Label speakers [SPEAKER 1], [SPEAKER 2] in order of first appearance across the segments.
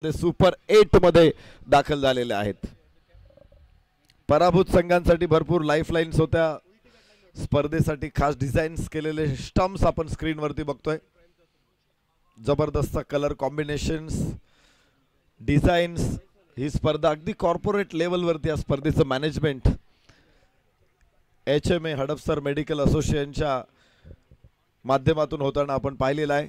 [SPEAKER 1] ते सुपर 8 मध्ये दाखल झालेले आहेत। पराभूत संघांसाठी भरपूर लाईफलाईन्स होत्या। स्पर्धेसाठी खास डिझाईन्स केलेले स्टम्प्स आपण स्क्रीनवरती बघतोय। जबरदस्त कलर कॉम्बिनेशन्स, डिझाईन्स। ही स्पर्धा अगदी कॉर्पोरेट लेवलवरती या स्पर्धेचं मॅनेजमेंट HMA हडपसर मेडिकल असोसिएशनच्या माध्यमातून होताना आपण पाहिलेलं आहे।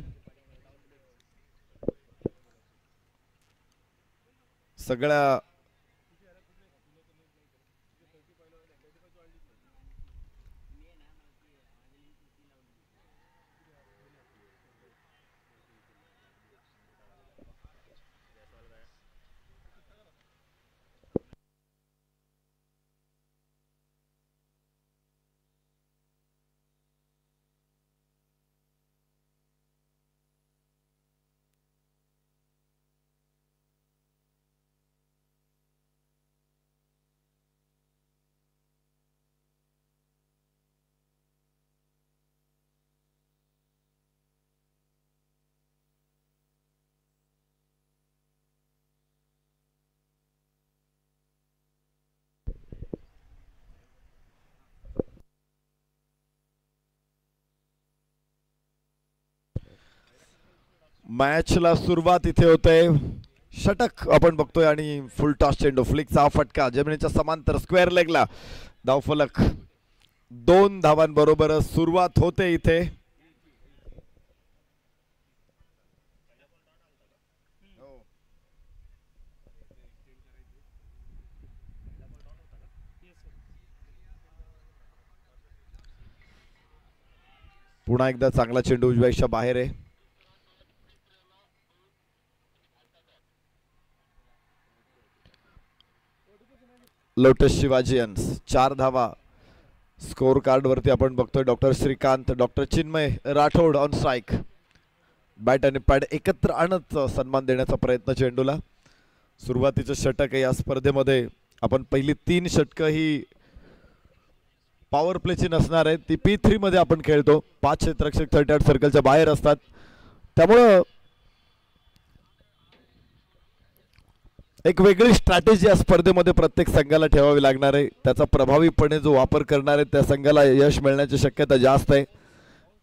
[SPEAKER 1] सगळ्या मॅचला सुरुवात इथे होते। षटक आपण बघतोय आणि फुल टॉस चेंडू, फ्लिकचा फटका जमिनीच्या समांतर स्क्वेअर लेगला। धावफलक 2 धावांबरोबर सुरुवात होते इथे। पुन्हा एकदा चांगला चेंडू उजव्याच्या बाहेर आहे। लोटस शिवाजियन्स 4 धावा स्कोर कार्ड वरती आपण बघतोय। Doctor Shrikant, doctor Chinmay Rathod on strike. Bat आणि पॅड एकत्र आणत सन्मान देण्याचा प्रयत्न चेंडूला। सुरुवातीचं षटक या स्पर्धेमध्ये आपण पहिली 3 षटक ही पॉवर प्लेची नसणार आहे। ती P3 मध्ये आपण खेळतो। 5 क्षेत्ररक्षक 38 सर्कलच्या बाहेर असतात। त्यामुळे एक वेगळी स्ट्रॅटेजी या स्पर्धेमध्ये प्रत्येक संघाला ठेवावी लागणार आहे। त्याचा प्रभावीपणे जो वापर करणार आहे त्या संघाला यश मिळण्याची शक्यता जास्त आहे।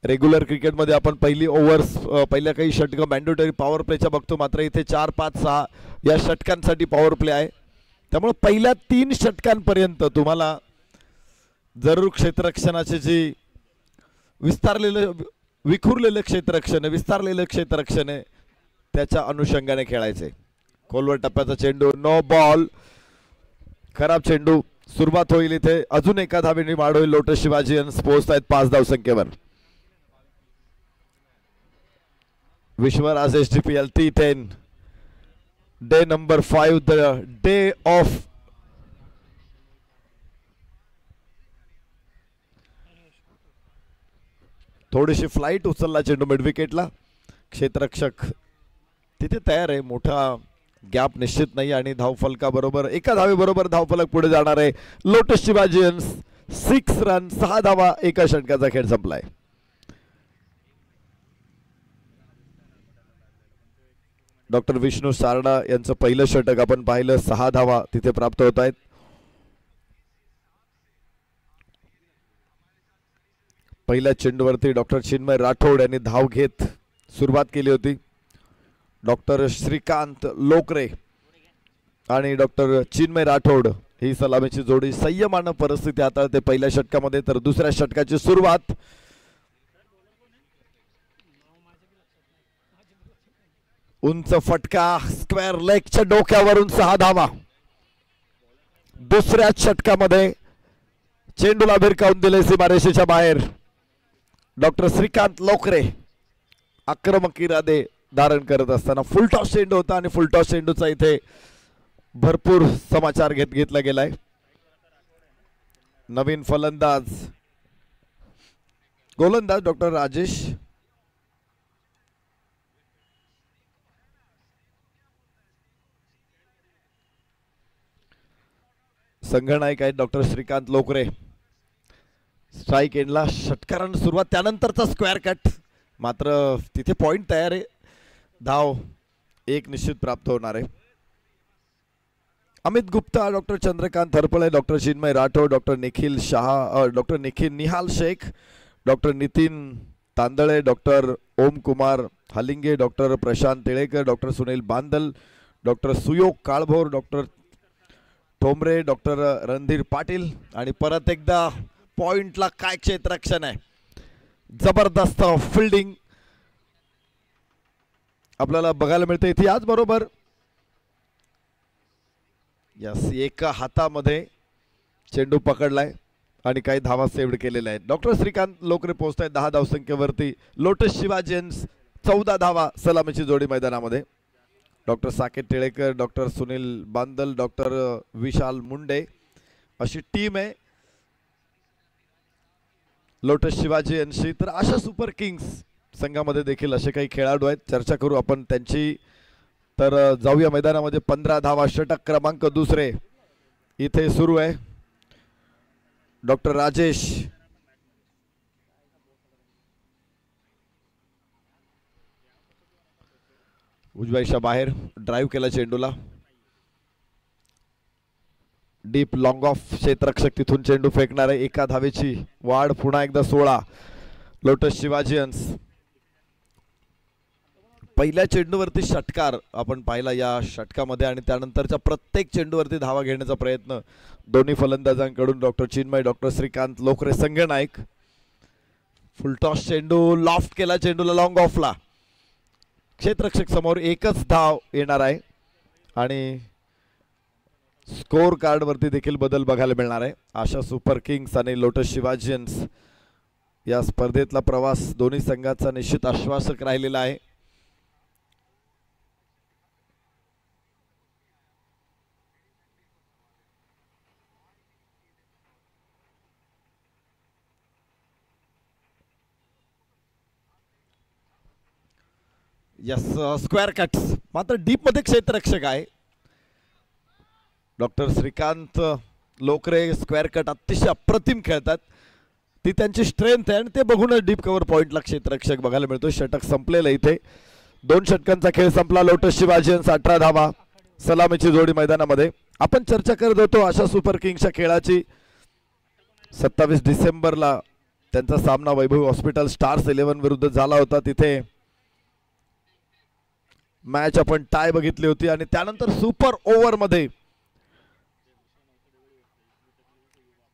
[SPEAKER 1] रेग्युलर क्रिकेटमध्ये आपण पहिली ओव्हर्स पहिल्या काही षटक मॅन्डेटरी पॉवर प्लेच्या बघतो, मात्र इथे 4, 5, 6 या षटकांसाठी पॉवर प्ले आहे। त्यामुळे पहिल्या 3 षटकांपर्यंत तुम्हाला जरूर क्षेत्ररक्षणाचे जी विखुरलेलं क्षेत्ररक्षण, विस्तारलेलं क्षेत्ररक्षण आहे त्याच्या अनुषंगाने खेळायचे। खोलवर टप्प्याचा चेंडू, नो बॉल, खराब चेंडू। सुरुवात होईल इथे, अजून एका धावेने वाढ होईल। लोटस शिवाजियन्स पोहोचतायत 5 धावसंख्येवर। Vishwaraj SDPL T10 day number 5, the day off थोडीशी फ्लाइट उचलला चेंडू मिड विकेटला। क्षेत्ररक्षक तिथे तयार आहे, मोठा गॅप निश्चित नाही आणि धावफलका बरोबर एका धावेबरोबर धावफलक पुढे जाणार आहे। लोटस शिवाजियन्स 6 रन 6 धावा एका षटकाचा खेळ संपलाय। डॉक्टर विष्णू सारडा यांचं पहिलं षटक आपण पाहिलं, 6 धावा तिथे प्राप्त होत आहेत। पहिल्या चेंडूवरती डॉक्टर चिन्मय राठोड यांनी धाव घेत सुरुवात केली होती। डॉक्टर श्रीकांत लोकरे आणि डॉक्टर चिन्मय राठोड ही सलामीची जोडी संयमानं परिस्थिती हाताळते पहिल्या षटकामध्ये। तर दुसऱ्या षटकाची सुरुवात उंच फटका स्क्वेअर लेगच्या डोक्यावरून 6 धावा। दुसऱ्या षटकामध्ये चेंडूला भिरकावून दिले सीमारेषेच्या बाहेर। डॉक्टर श्रीकांत लोकरे आक्रमक इरादे धारण करत असताना फुल टॉस चेंडू होता आणि फुल टॉस चेंडूचा इथे भरपूर समाचार घेतला गेलाय। नवीन फलंदाज गोलंदाज डॉक्टर राजेश संघनायक आहेत डॉक्टर श्रीकांत लोकरे। स्ट्राइक एंडला षटकारानं सुरुवात, त्यानंतरचा स्क्वेअर कट, मात्र तिथे पॉइंट तयार आहे। धाव एक निश्चित प्राप्त होणार आहे. Amit Gupta, doctor Chandrakant Harpale, doctor Chinmay Rathod, doctor Nikhil Shah, doctor Nikhil Nihal Shaikh, doctor Nitin Tandale, doctor Om Kumar Halinge, doctor Prashant Tilekar, doctor Sunil Bandal, doctor Suyog Kalbhor, doctor Thombare, doctor Randhir Patil. आणि परत एकदा पॉइंटला काय क्षेत्ररक्षण आहे, जबरदस्त फिल्डिंग आपल्याला बघायला मिळते इथे. याचबरोबर यस, एका हातामध्ये चेंडू पकडलाय आणि काही धावा सेव्ह केलेल्या आहेत. डॉक्टर श्रीकांत लोकरे पोहोचत आहेत 10 धावसंख्येवरती. लोटस शिवाजीयन्स 14 धावा सलामीची जोडी मैदानामध्ये. Doctor Saket Tilekar, doctor Sunil Bandal, doctor Vishal Munde अशी टीम आहे लोटस शिवाजीयन्सची. तर अशा सुपर किंग्स संघामध्ये देखील असे काही खेळाडू आहेत, चर्चा करू आपण त्यांची. तर जाऊया मैदानामध्ये. 15 धावा, षटक क्रमांक दुसरे इथे सुरू आहे. डॉक्टर राजेश उजव्याच्या बाहेर ड्राईव्ह केला चेंडूला, डीप लॉंग ऑफ क्षेत्ररक्षक तिथून चेंडू फेकणार आहे. एका धावेची वाढ, पुन्हा एकदा 16 लोटस शिवाजीयन्स. पहिल्या चेंडूवरती षटकार आपण पाहिला या षटकामध्ये आणि त्यानंतरच्या प्रत्येक चेंडूवरती धावा घेण्याचा प्रयत्न दोन्ही फलंदाजांकडून. डॉक्टर चिन्मय, डॉक्टर श्रीकांत लोकरे संघनायक. फुलटॉस चेंडू, लॉफ्ट केला चेंडूला लॉंग ऑफला. क्षेत्ररक्षक समोर एकच धाव येणार आहे आणि स्कोर कार्डवरती देखील बदल बघायला मिळणार आहे. आशा सुपर किंग्स आणि लोटस शिवाजीयन्स या स्पर्धेतला प्रवास दोन्ही संघाचा निश्चित आश्वासक राहिलेला आहे. यस, स्क्वेअर कट्स मात्र डीप मध्ये क्षेत्ररक्षक आहे. Doctor Shrikant Lokare square cut अतिशय अप्रतिम खेळतात, ती त्यांची स्ट्रेंथ आहे आणि ते बघूनच डीप कव्हर पॉइंटला क्षेत्ररक्षक बघायला मिळतो. षटक संपलेलं इथे. 2 षटकांचा खेळ संपला. लोटस शिवाजीयन्स 18 धावा सलामीची जोडी मैदानामध्ये. आपण चर्चा करत होतो अशा सुपर किंग्सच्या खेळाची. 27 डिसेंबरला त्यांचा सामना वैभव हॉस्पिटल स्टार्स 11 विरुद्ध झाला होता. तिथे मॅच आपण टाय बघितली होती आणि त्यानंतर सुपर ओव्हर मध्ये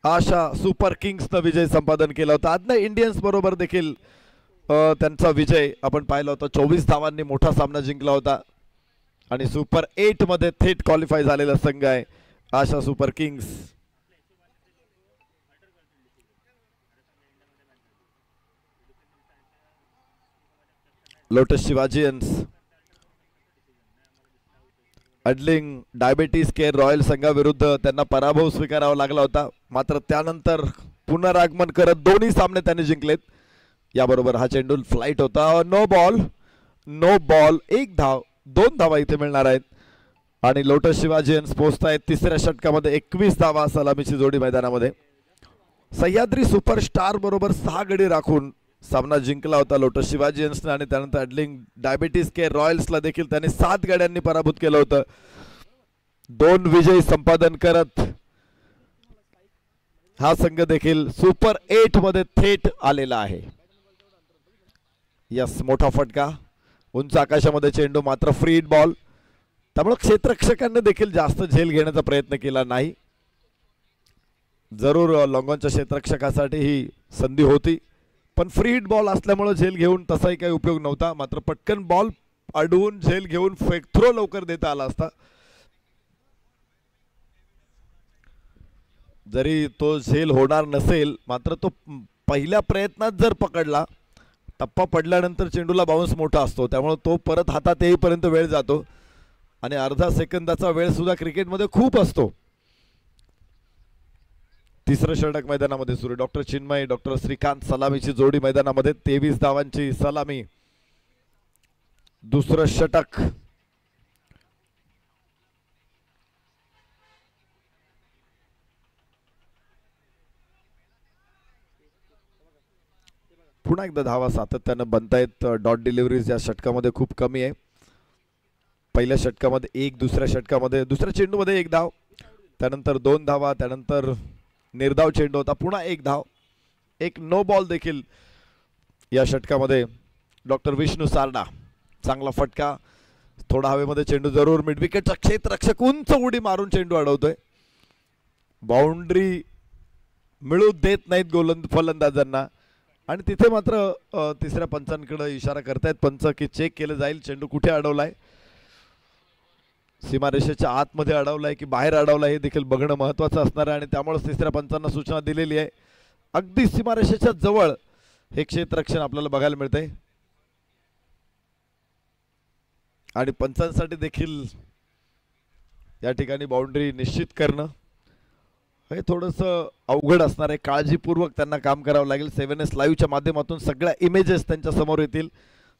[SPEAKER 1] आशा सुपर किंग्सनं विजय संपादन केला होता. आदना इंडियन्स बरोबर देखील त्यांचा विजय आपण पाहिला होता. 24 धावांनी मोठा सामना जिंकला होता आणि सुपर 8 मध्ये थेट क्वालिफाय झालेला संघ आहे Asha super Kings. Lotus Shivajians अडलिंग डायबिटीज केअर रॉयल संघाविरुद्ध त्यांना पराभव स्वीकारावा लागला होता, मात्र त्यानंतर पुनरागमन करत दोन्ही सामने त्यांनी जिंकलेत. याबरोबर हा चेंडू फ्लाइट होता. No ball, no ball. 1 धाव, 2 धावा इथे मिळणार आहेत आणि लोटस शिवाजीयन्स पोहोचत आहेत तिसऱ्या षटकामध्ये. 21 धावा सलामीची जोडी मैदानामध्ये. सह्याद्री सुपरस्टार बरोबर 6 गडी राखून सामना जिंकला होता लोटस शिवाजीयन्सने आणि त्यानंतर अडलिंग डायबिटीज केअर रॉयल्सला देखील त्यांनी 7 गड्यांनी पराभूत केलं होतं. 2 विजय संपादन करत हा संघ देखील सुपर 8 मध्ये थेट आलेला आहे. यस, मोठा फटका, उंच आकाशामध्ये चेंडू, मात्र फ्री हिट बॉल. त्यामुळे क्षेत्ररक्षकांनी देखील जास्त झेल घेण्याचा प्रयत्न केला नाही. जरूर लॉंगॉनच्या क्षेत्ररक्षकासाठी ही संधी होती, पण फ्री हिट बॉल असल्यामुळे झेल घेऊन तसाही काही उपयोग नव्हता. मात्र पटकन बॉल अडवून झेल घेऊन फेक थ्रो लवकर देता आला असता. जरी तो झेल होणार नसेल, मात्र तो पहिल्या प्रयत्नात जर पकडला, टप्पा पडल्यानंतर चेंडूला बाउन्स मोठा असतो, त्यामुळे तो परत हातात येईपर्यंत वेळ जातो आणि अर्धा सेकंदाचा वेळ सुद्धा क्रिकेटमध्ये खूप असतो. तिसरं षटक मैदानामध्ये सुरू. डॉक्टर चिन्मय, डॉक्टर श्रीकांत सलामीची जोडी मैदानामध्ये. 23 धावांची सलामी. दुसरं षटक. पुन्हा एकदा धावा सातत्यानं बनतायत. डॉट डिलिव्हरीज या षटकामध्ये खूप कमी आहे. पहिल्या षटकामध्ये 1, दुसऱ्या षटकामध्ये दुसऱ्या चेंडूमध्ये 1 धाव, त्यानंतर 2 धावा, त्यानंतर निर्धाव चेंडू होता, पुन्हा 1 धाव, एक नो बॉल देखील या षटकामध्ये डॉक्टर विष्णू सारडा. चांगला फटका, थोडा हवेमध्ये चेंडू जरूर मिड विकेटचा क्षेत्ररक्षक उंच उडी मारून चेंडू अडवतोय. बाउंड्री मिळू देत नाहीत फलंदाजांना आणि तिथे मात्र तिसऱ्या पंचांकडे इशारा करतायत पंच की चेक केलं जाईल चेंडू कुठे अडवलाय, सीमारेषेच्या आतमध्ये अडवलाय की बाहेर अडवलाय हे देखील बघणं महत्त्वाचं असणार आहे आणि त्यामुळे तिसऱ्या पंचांना सूचना दिलेली आहे. अगदी सीमारेषेच्या जवळ हे क्षेत्ररक्षण आपल्याला बघायला मिळतंय आणि पंचांसाठी देखील या ठिकाणी बाउंड्री निश्चित करणं हे थोडंसं अवघड असणार आहे. काळजीपूर्वक त्यांना काम करावं लागेल. 7S लाईव्हच्या माध्यमातून सगळ्या इमेजेस त्यांच्या समोर येतील,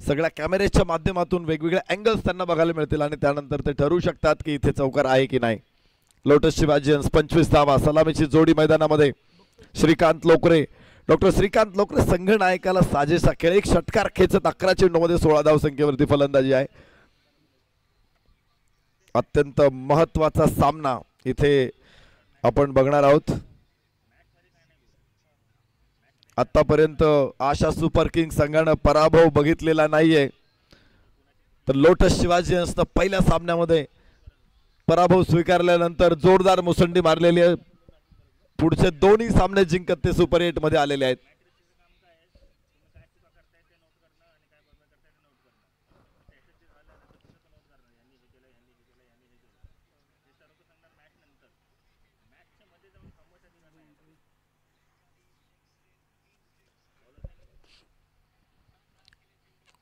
[SPEAKER 1] सगळ्या कॅमेऱ्याच्या माध्यमातून वेगवेगळ्या अँगल्स त्यांना बघायला मिळतील आणि त्यानंतर ते ठरवू शकतात की इथे चौकार आहे की नाही. लोटस शिवाजी हंस 25 धावा, सलामीची जोडी मैदानामध्ये श्रीकांत लोकरे. डॉक्टर श्रीकांत लोकरे संघ नायकाला साजेसा खेळ, एक षटकार खेचत 11 चेंडूमध्ये 16 धाव संख्येवरती फलंदाजी आहे. अत्यंत महत्वाचा सामना इथे आपण बघणार आहोत. आतापर्यंत आशा सुपर किंग संघानं पराभव बघितलेला नाहीये, तर लोटस शिवाजी हंसनं पहिल्या सामन्यामध्ये पराभव स्वीकारल्यानंतर जोरदार मुसंडी मारलेली आहे. पुढचे दोन्ही सामने जिंकत ते सुपर 8 मध्ये आलेले आहेत.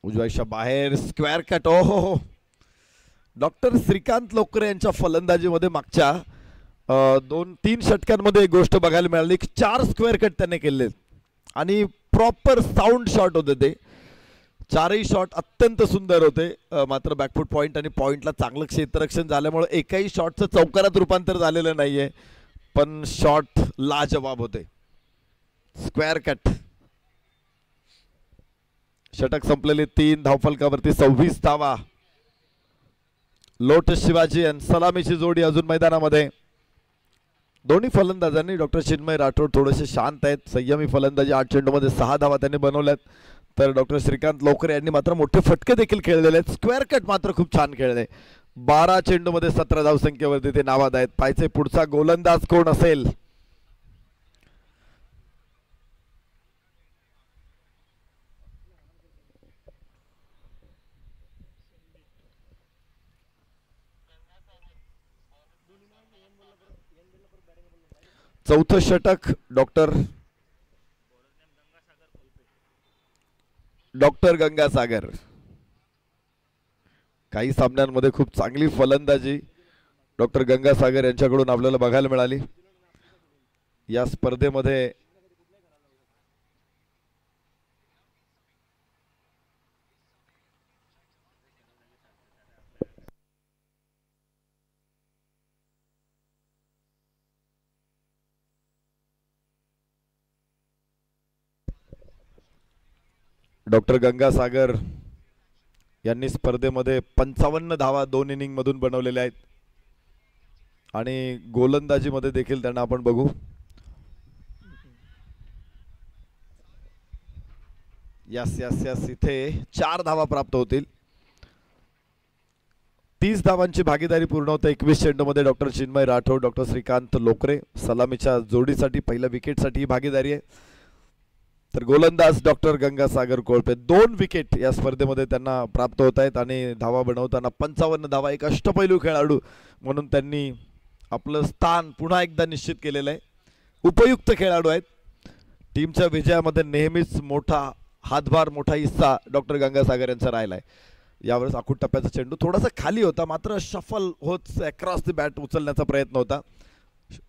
[SPEAKER 1] उजव्याच्या बाहेर स्क्वेअर कट. हो, डॉक्टर श्रीकांत लोकरे यांच्या फलंदाजीमध्ये मागच्या 2-3 षटकांमध्ये एक गोष्ट बघायला मिळाली की 4 स्क्वेअर कट त्याने केले आणि प्रॉपर साऊंड शॉट होते ते. 4ही शॉट अत्यंत सुंदर होते. मात्र बॅकफूट पॉइंट आणि पॉइंटला चांगलं क्षेत्ररक्षण झाल्यामुळे एकही शॉटचं चौकारात रूपांतर झालेलं नाहीये, पण शॉट लाजवाब होते. Square cut. षटक संपलेले 3 धावफलकावरती 26 धावा. लोटस शिवाजी आणि सलामीची जोडी अजून मैदानामध्ये. दोन्ही फलंदाजांनी डॉक्टर चिन्मय राठोड थोडेसे शांत आहेत. संयमी फलंदाजी 8 चेंडूमध्ये 6 धावा त्यांनी बनवल्यात, तर डॉक्टर श्रीकांत लोकरे यांनी मात्र मोठे फटके देखील खेळलेले आहेत. स्क्वेअर कट मात्र खूप छान खेळले. 12 चेंडूमध्ये 17 धावसंख्येवरती ते नावाद आहेत. पाहिजे पुढचा गोलंदाज कोण असेल. चौथं षटक डॉक्टर गंगासागर. काही सामन्यांमध्ये खूप चांगली फलंदाजी डॉक्टर गंगासागर यांच्याकडून आपल्याला बघायला मिळाली. या स्पर्धेमध्ये डॉक्टर गंगासागर यांनी स्पर्धेमध्ये 55 धावा 2 इनिंग मधून बनवलेल्या आहेत आणि गोलंदाजीमध्ये देखील त्यांना आपण बघू. यस इथे 4 धावा प्राप्त होतील. 30 धावांची भागीदारी पूर्ण होते 21 चेंडूमध्ये. डॉक्टर चिन्मय राठोड, डॉक्टर श्रीकांत लोकरे सलामीच्या जोडीसाठी पहिल्या विकेटसाठी ही भागीदारी आहे. तर गोलंदाज डॉक्टर गंगासागर कोळपे 2 विकेट या स्पर्धेमध्ये त्यांना प्राप्त होत आहेत आणि धावा बनवताना 55 धावा. एक अष्टपैलू खेळाडू म्हणून त्यांनी आपलं स्थान पुन्हा एकदा निश्चित केलेलं आहे. उपयुक्त खेळाडू आहेत. टीमच्या विजयामध्ये नेहमीच मोठा हातभार, मोठा हिस्सा डॉक्टर गंगासागर यांचा राहिला आहे. यावेळेस आखूड टप्प्याचा चेंडू थोडासा खाली होता, मात्र शफल होत अक्रॉस द बॅट उचलण्याचा प्रयत्न होता.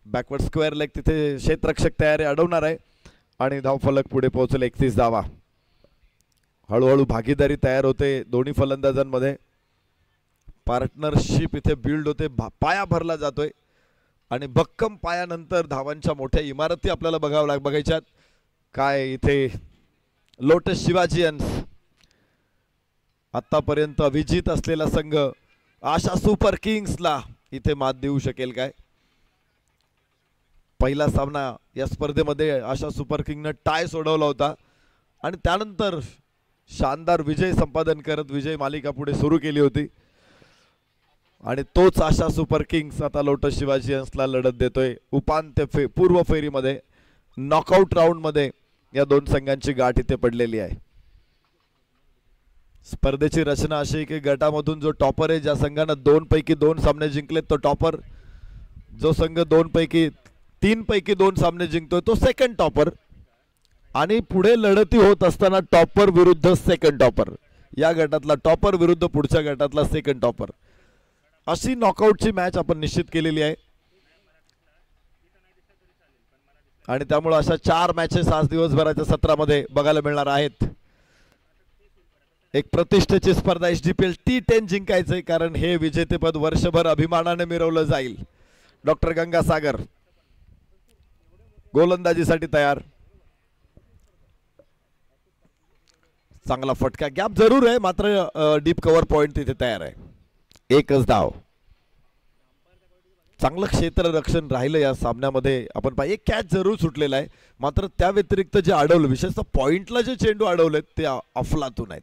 [SPEAKER 1] बॅकवर्ड स्क्वेअर लेग तिथे क्षेत्ररक्षक तयारी अडवणार आहे आणि धावफलक पुढे पोहोचले 31 धावा. हळूहळू भागीदारी तयार होते दोन्ही फलंदाजांमध्ये. पार्टनरशिप इथे बिल्ड होते. पाया भरला जातोय आणि भक्कम पायानंतर धावांच्या मोठ्या इमारती आपल्याला बघायच्यात. काय इथे लोटस शिवाजी हंस आतापर्यंत अविजित असलेला संघ आशा सुपर किंग्सला इथे मात देऊ शकेल काय? पहिला सामना या स्पर्धेमध्ये आशा सुपर किंगनं टाय सोडवला होता आणि त्यानंतर शानदार विजय संपादन करत विजय मालिका पुढे सुरू केली होती आणि तोच आशा सुपर किंग्स आता लोटस शिवाजियन्सला लढत देतोय उपांत्य पूर्व फेरीमध्ये. नॉकआउट राऊंडमध्ये या दोन संघांची गाठ इथे पडलेली आहे. स्पर्धेची रचना अशी आहे की गटामधून जो टॉपर आहे, ज्या संघाने 2 पैकी 2 सामने जिंकलेत तो टॉपर. जो संघ 3 पैकी 2 सामने जिंकतोय तो सेकंड टॉपर. आणि पुढे लढती होत असताना टॉपर विरुद्ध सेकंड टॉपर, या गटातला टॉपर विरुद्ध पुढच्या गटातला सेकंड टॉपर, अशी नॉकआउटची मॅच आपण निश्चित केलेली आहे. आणि त्यामुळे अशा 4 मॅचेस आज दिवसभराच्या सत्रामध्ये बघायला मिळणार आहेत. एक प्रतिष्ठेची स्पर्धा HDPL T10 जिंकायचंय, कारण हे विजेतेपद वर्षभर अभिमानाने मिरवलं जाईल. डॉक्टर गंगासागर गोलंदाजीसाठी तयार. चांगला फटका, गॅप जरूर आहे मात्र डीप कव्हर पॉइंट तिथे तयार आहे. एकच धाव. चांगलं क्षेत्ररक्षण राहिलं या सामन्यामध्ये. आपण पाहिजे एक कॅच जरूर सुटलेला आहे मात्र त्या व्यतिरिक्त जे अडवलं, विशेषतः पॉइंटला जे चेंडू अडवलेत ते अफलातून आहेत.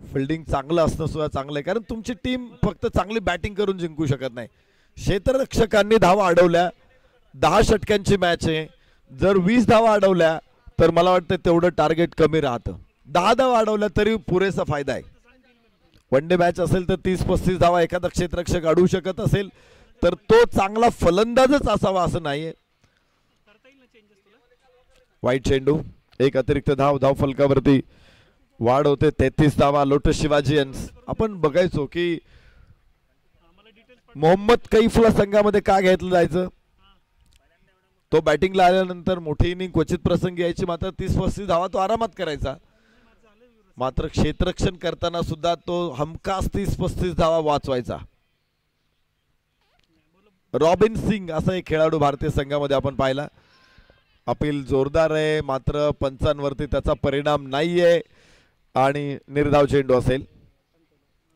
[SPEAKER 1] फिल्डिंग चांगलं असणं सुद्धा चांगलं आहे, कारण तुमची टीम फक्त चांगली बॅटिंग करून जिंकू शकत नाही. क्षेत्ररक्षकांनी धावा अडवल्या. 10 षटकांची मॅच आहे. जर 20 धावा अडवल्या तर मला वाटतं तेवढं टार्गेट कमी राहतं. 10 धावा अडवल्या तरी पुरेसा फायदा आहे. वन डे मॅच असेल तर 30-35 धावा एखादा क्षेत्ररक्षक अडवू शकत असेल तर तो चांगला फलंदाजच असावा असं नाहीये. वाईट चेंडू, एक अतिरिक्त धाव फलकावरती वाढ होते. 33 धावा लोटस शिवाजियन्स. आपण बघायचो की मोहम्मद कैफला संघामध्ये का घेतलं जायचं. तो बॅटिंगला आल्यानंतर मोठी इनिंग क्वचित प्रसंगी यायची, मात्र 30-35 धावा तो आरामात करायचा. मात्र क्षेत्ररक्षण करताना सुद्धा तो हमखास 30-35 धावा वाचवायचा. रॉबिन सिंग असा एक खेळाडू भारतीय संघामध्ये आपण पाहिला. अपील जोरदार आहे मात्र पंचांवरती त्याचा परिणाम नाहीये आणि निर्धाव चेंडू असेल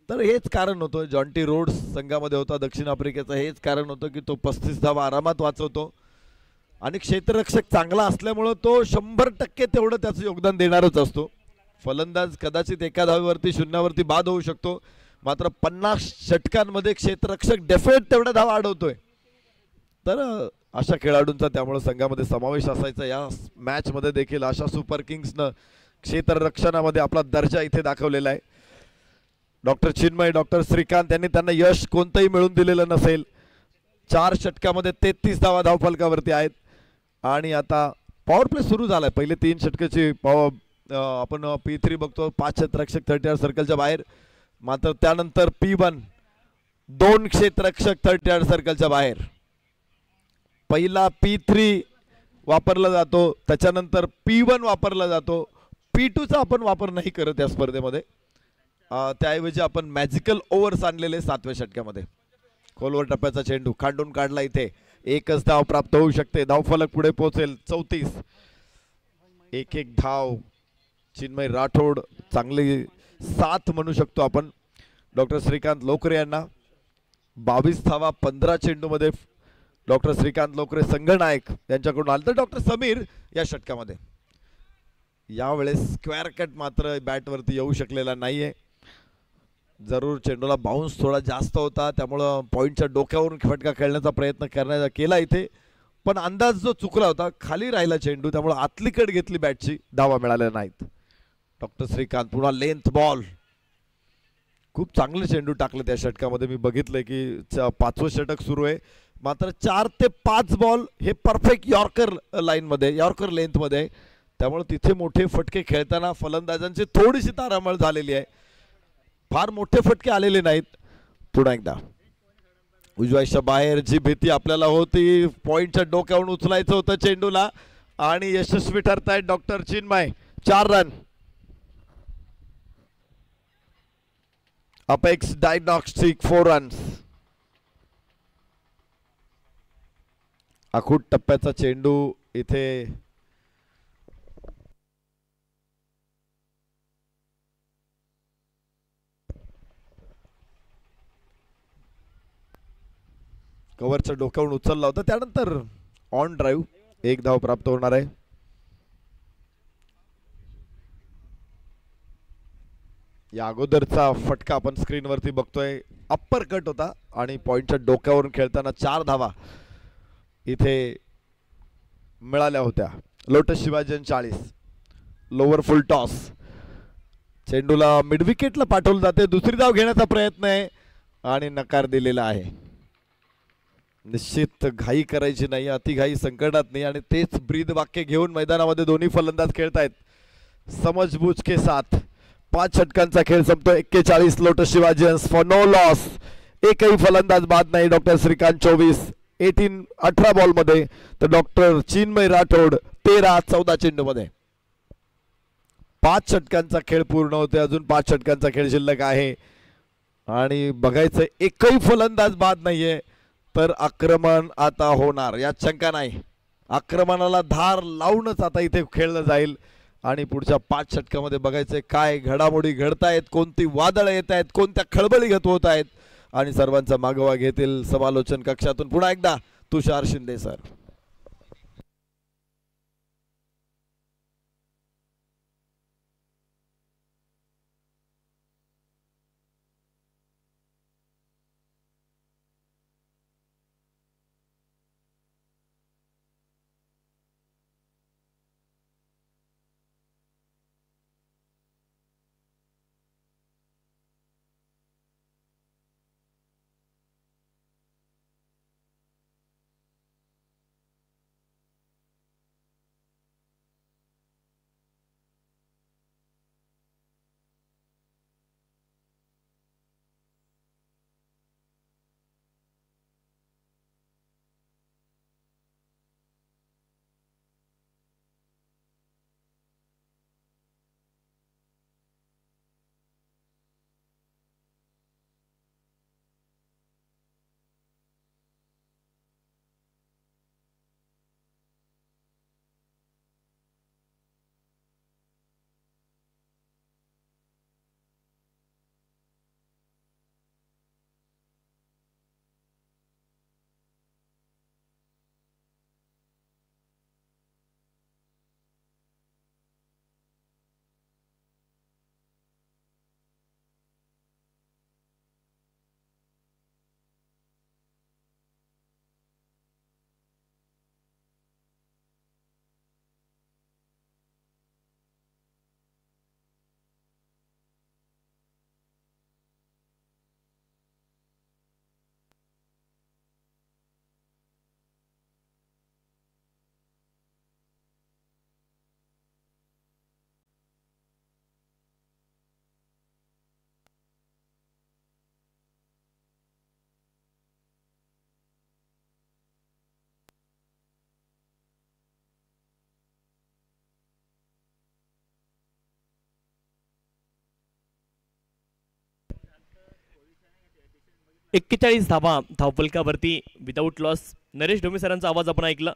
[SPEAKER 1] तर हेच कारण होतं. जॉन्टी रोड्स संघामध्ये होता दक्षिण आफ्रिकेचा. हेच कारण होतं की तो 35 धावा आरामात वाचवतो आणि क्षेत्ररक्षक चांगला असल्यामुळे तो 100% तेवढं त्याचं योगदान देणारच असतो. फलंदाज कदाचित एका धावेवरती शून्यावरती बाद होऊ शकतो मात्र 50 षटकांमध्ये क्षेत्ररक्षक डेफिनेट तेवढा धावा अडवतोय. तर अशा खेळाडूंचा त्यामुळे संघामध्ये समावेश असायचा. या मॅच मध्ये देखील आशा सुपर किंग्सनं क्षेत्ररक्षणामध्ये आपला दर्जा इथे दाखवलेला आहे. डॉक्टर चिन्मय, डॉक्टर श्रीकांत यांनी त्यांना यश कोणतंही मिळून दिलेलं नसेल. 4 षटकामध्ये 33 धावा धावफलकावरती आहेत आणि आता पॉवर प्ले सुरू झालाय. पहिले 3 षटकाची आपण P3 बघतो. 5 क्षेत्ररक्षक 30 सर्कलच्या बाहेर, मात्र त्यानंतर P1 2 क्षेत्ररक्षक 30 सर्कलच्या बाहेर. पहिला P3 वापरला जातो, त्याच्यानंतर P1 वापरला जातो. P2चा आपण वापर नाही करत या स्पर्धेमध्ये. त्याऐवजी आपण मॅजिकल ओव्हर्स आणलेले 7व्या षटकामध्ये. खोलवर टप्प्याचा चेंडू खांडून काढला. इथे एकच धाव प्राप्त होऊ शकते. धावफलक पुढे पोहोचेल 34. एक धाव. चिन्मय राठोड चांगली साथ म्हणू शकतो आपण डॉक्टर श्रीकांत लोकरे यांना. 22 धावा 15 चेंडूमध्ये डॉक्टर श्रीकांत लोकरे संघनायक यांच्याकडून आले. तर डॉक्टर समीर या षटकामध्ये यावेळेस स्क्वेअर कट मात्र बॅटवरती येऊ शकलेला नाहीये. जरूर चेंडूला बाउन्स थोडा जास्त होता त्यामुळं पॉइंटच्या डोक्यावरून फटका खेळण्याचा प्रयत्न केला इथे, पण अंदाज जो चुकला होता, खाली राहिला चेंडू त्यामुळे आतली कट घेतली बॅटची. धावा मिळाल्या नाहीत. डॉक्टर श्रीकांत पुन्हा लेंथ बॉल. खूप चांगले चेंडू टाकले त्या षटकामध्ये. मी बघितलंय की 5वं षटक सुरू आहे मात्र 4 ते 5 बॉल हे परफेक्ट यॉर्कर लाईनमध्ये, यॉर्कर लेंथमध्ये. त्यामुळे तिथे मोठे फटके खेळताना फलंदाजांची थोडीशी तारांबळ झालेली आहे. फार मोठे फटके आलेले नाहीत. पुन्हा एकदा उजव्याच्या बाहेर जी भीती आपल्याला होती, पॉइंटच्या डोक्यावरून उचलायचं होतं चेंडूला आणि यशस्वी ठरतायत doctor Chinmay. 4 run. Apex diagnostic 4 runs. आखूट टप्प्याचा चेंडू इथे कव्हरच्या डोक्यावरून उचलला होता. त्यानंतर ऑन ड्राईव्ह 1 धाव प्राप्त होणार आहे. या अगोदरचा फटका आपण स्क्रीनवरती बघतोय, अप्पर कट होता आणि पॉइंटच्या डोक्यावरून खेळताना 4 धावा इथे मिळाल्या होत्या. Lotus Shivaji 40. Lower full toss. चेंडूला मिड विकेटला पाठवलं जाते. दुसरी धाव घेण्याचा प्रयत्न आहे आणि नकार दिलेला आहे. निश्चित घाई करायची नाही, अति घाई संकटात नाही आणि तेच ब्रीद वाक्य घेऊन मैदानामध्ये दोन्ही फलंदाज खेळतायत समजबूज के साथ. 5 षटकांचा खेळ संपतो. 41 lotus Shivaji for no loss. एकही फलंदाज बाद नाही. डॉक्टर श्रीकांत 24 18 बॉल मध्ये, तर डॉक्टर चिन्मय राठोड 13-14 चेंडू मध्ये. 5 षटकांचा खेळ पूर्ण होते. अजून 5 षटकांचा खेळ शिल्लक आहे आणि बघायचं एकही फलंदाज बाद नाहीये, तर आक्रमण आता होणार यात शंका नाही. आक्रमणाला धार लावूनच आता इथे खेळलं जाईल आणि पुढच्या 5 षटकामध्ये बघायचंय काय घडामोडी घडतायत, कोणती वादळ येत आहेत, कोणत्या खळबळी होत आहेत आणि सर्वांचा मागोवा घेतील समालोचन कक्षातून पुन्हा एकदा तुषार शिंदे सर.
[SPEAKER 2] एक्केचाळीस धावा धावफलकावरती विदाऊट लॉस. नरेश ढोमे सरांचा आवाज आपण ऐकला.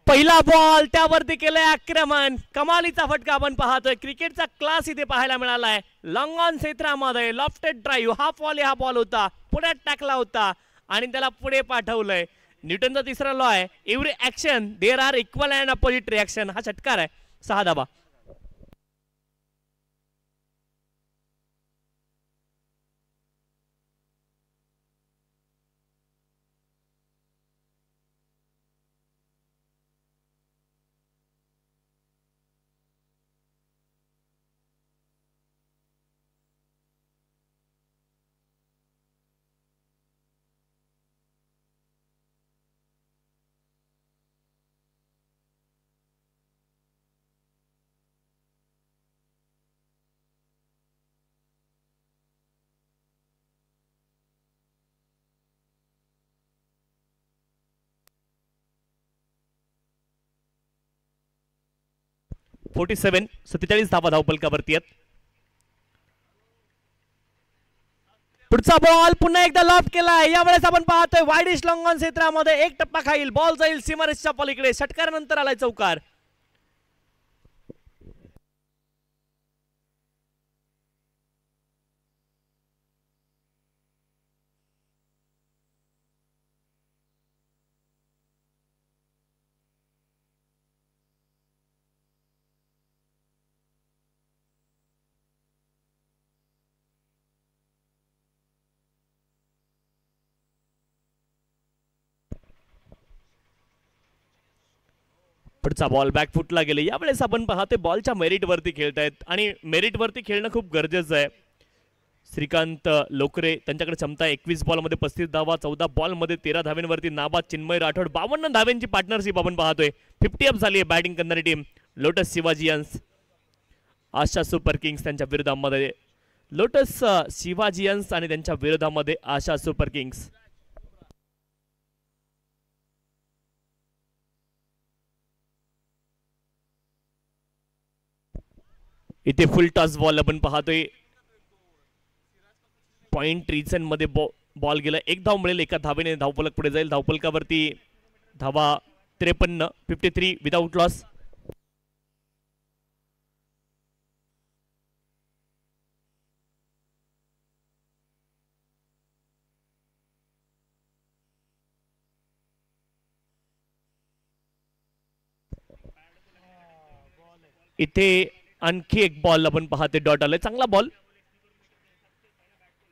[SPEAKER 2] पहिला बॉल त्यावरती केलंय आक्रमण. कमालीचा फटका आपण पाहतोय. क्रिकेटचा क्लास इथे पाहायला मिळालाय. लॉंग ऑन क्षेत्रामध्ये लॉफ्टेड ड्राईव्ह हाफ वॉली हा बॉल होता, पुढे टाकला होता आणि त्याला पुढे पाठवलंय. न्यूटनचा तिसरा लॉ आहे, every action there are equal and opposite reaction. हा षटकार आहे. 6 धावा. 47 धावा धावपलकावरती आहेत. पुढचा बॉल पुन्हा एकदा लॉफ्ट केलाय. यावेळेस आपण पाहतोय वाईडिश लॉंग ऑन क्षेत्रामध्ये एक टप्पा खाईल. बॉल जाईल सीमारेषच्या पलीकडे. षटकारानंतर आलाय चौकार. पुढचा बॉल बॅकफुटला गेले. यावेळेस आपण पाहतोय बॉलच्या मेरिट वरती खेळतायत आणि मेरिट वरती खेळणं खूप गरजेचं आहे. श्रीकांत लोकरे त्यांच्याकडे क्षमता 21 बॉलमध्ये 35 धावा, 14 बॉलमध्ये 13 धाव्यांवरती नाबाद. चिन्मय राठोड 52 धाव्यांची पार्टनरशिप आपण पाहतोय. 50 अप झाली आहे बॅटिंग करणारी टीम लोटस शिवाजियन्स. आशा सुपर किंग्स त्यांच्या विरोधामध्ये लोटस शिवाजियन्स आणि त्यांच्या विरोधामध्ये आशा सुपर किंग्स. इथे फुल टॉस बॉल आपण पाहतोय. पॉइंट रिजन मध्ये बॉल गेला. एक धाव मिळेल. एका धावेने धावफलक पुढे जाईल. धावफलकावरती धावा 53. 53 विदाउट लॉस. इथे आणखी एक बॉल आपण पाहते. डॉट आलाय. चांगला बॉल.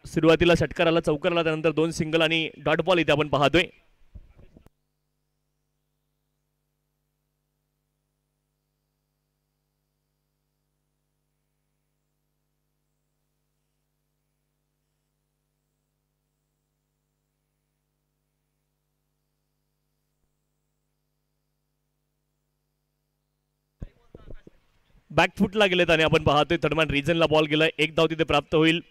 [SPEAKER 2] सुरुवातीला षटकाराला चौकाराला त्यानंतर 2 सिंगल आणि डॉट बॉल इथे आपण पाहतोय. बॅकफुटला गेलेत आणि आपण पाहतोय थर्डमॅन रिजनला बॉल गेलाय. एक धाव तिथे प्राप्त होईल.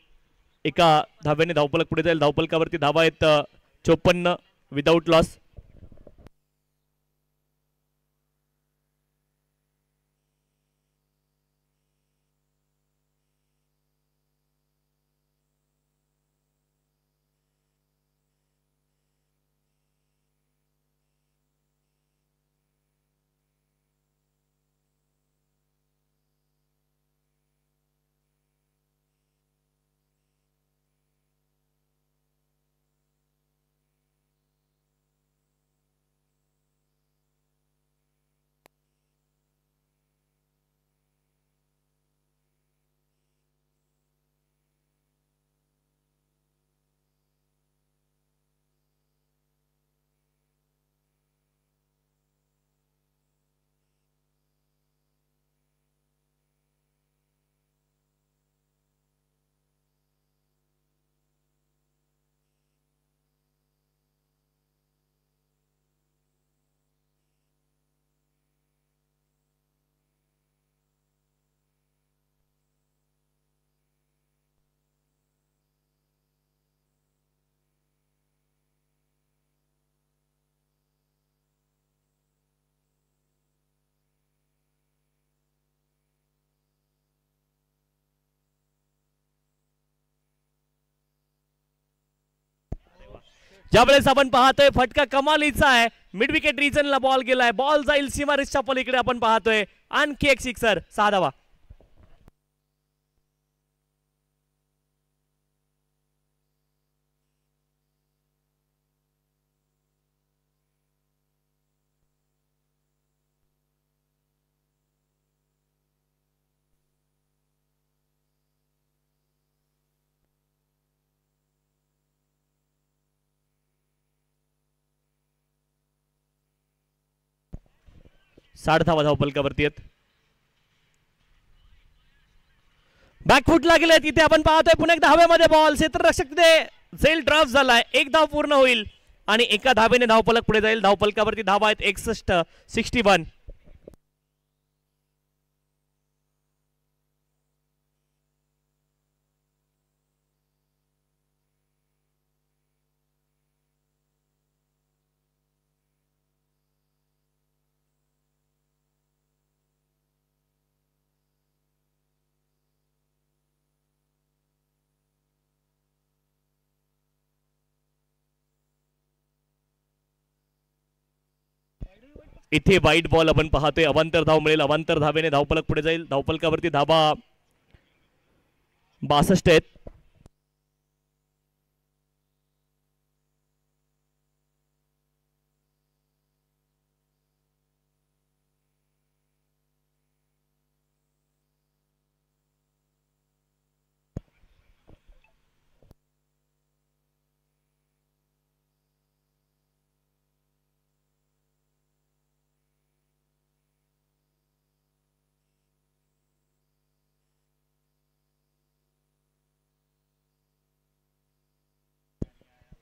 [SPEAKER 2] एका धाव्याने धावफलक पुढे जाईल. धावफलकावरती धावा आहेत 54 विदाउट लॉस. ज्यावेळेस आपण पाहतोय फटका कमालीचा आहे. मिड विकेट रिजनला बॉल गेलाय. बॉल जाईल सीमारेषच्या पलीकडे. आपण पाहतोय आणखी एक सिक्सर. 6 धावा. साठ धावा धावपलकावरती आहेत. बॅकफुटला गेले. तिथे आपण पाहतोय पुन्हा एकदा हवेमध्ये बॉल. क्षेत्ररक्षक तिथे झेल ड्राफ्ट झालाय. एक धाव पूर्ण होईल आणि एका धावेने धावफलक पुढे जाईल. धावफलकावरती धावा आहेत 61. 61. इथे वाईट बॉल आपण पाहतोय. अवांतर धाव मिळेल. अवांतर धावेने धावफलक पुढे जाईल. धावफलकावरती धाबा 62 आहेत.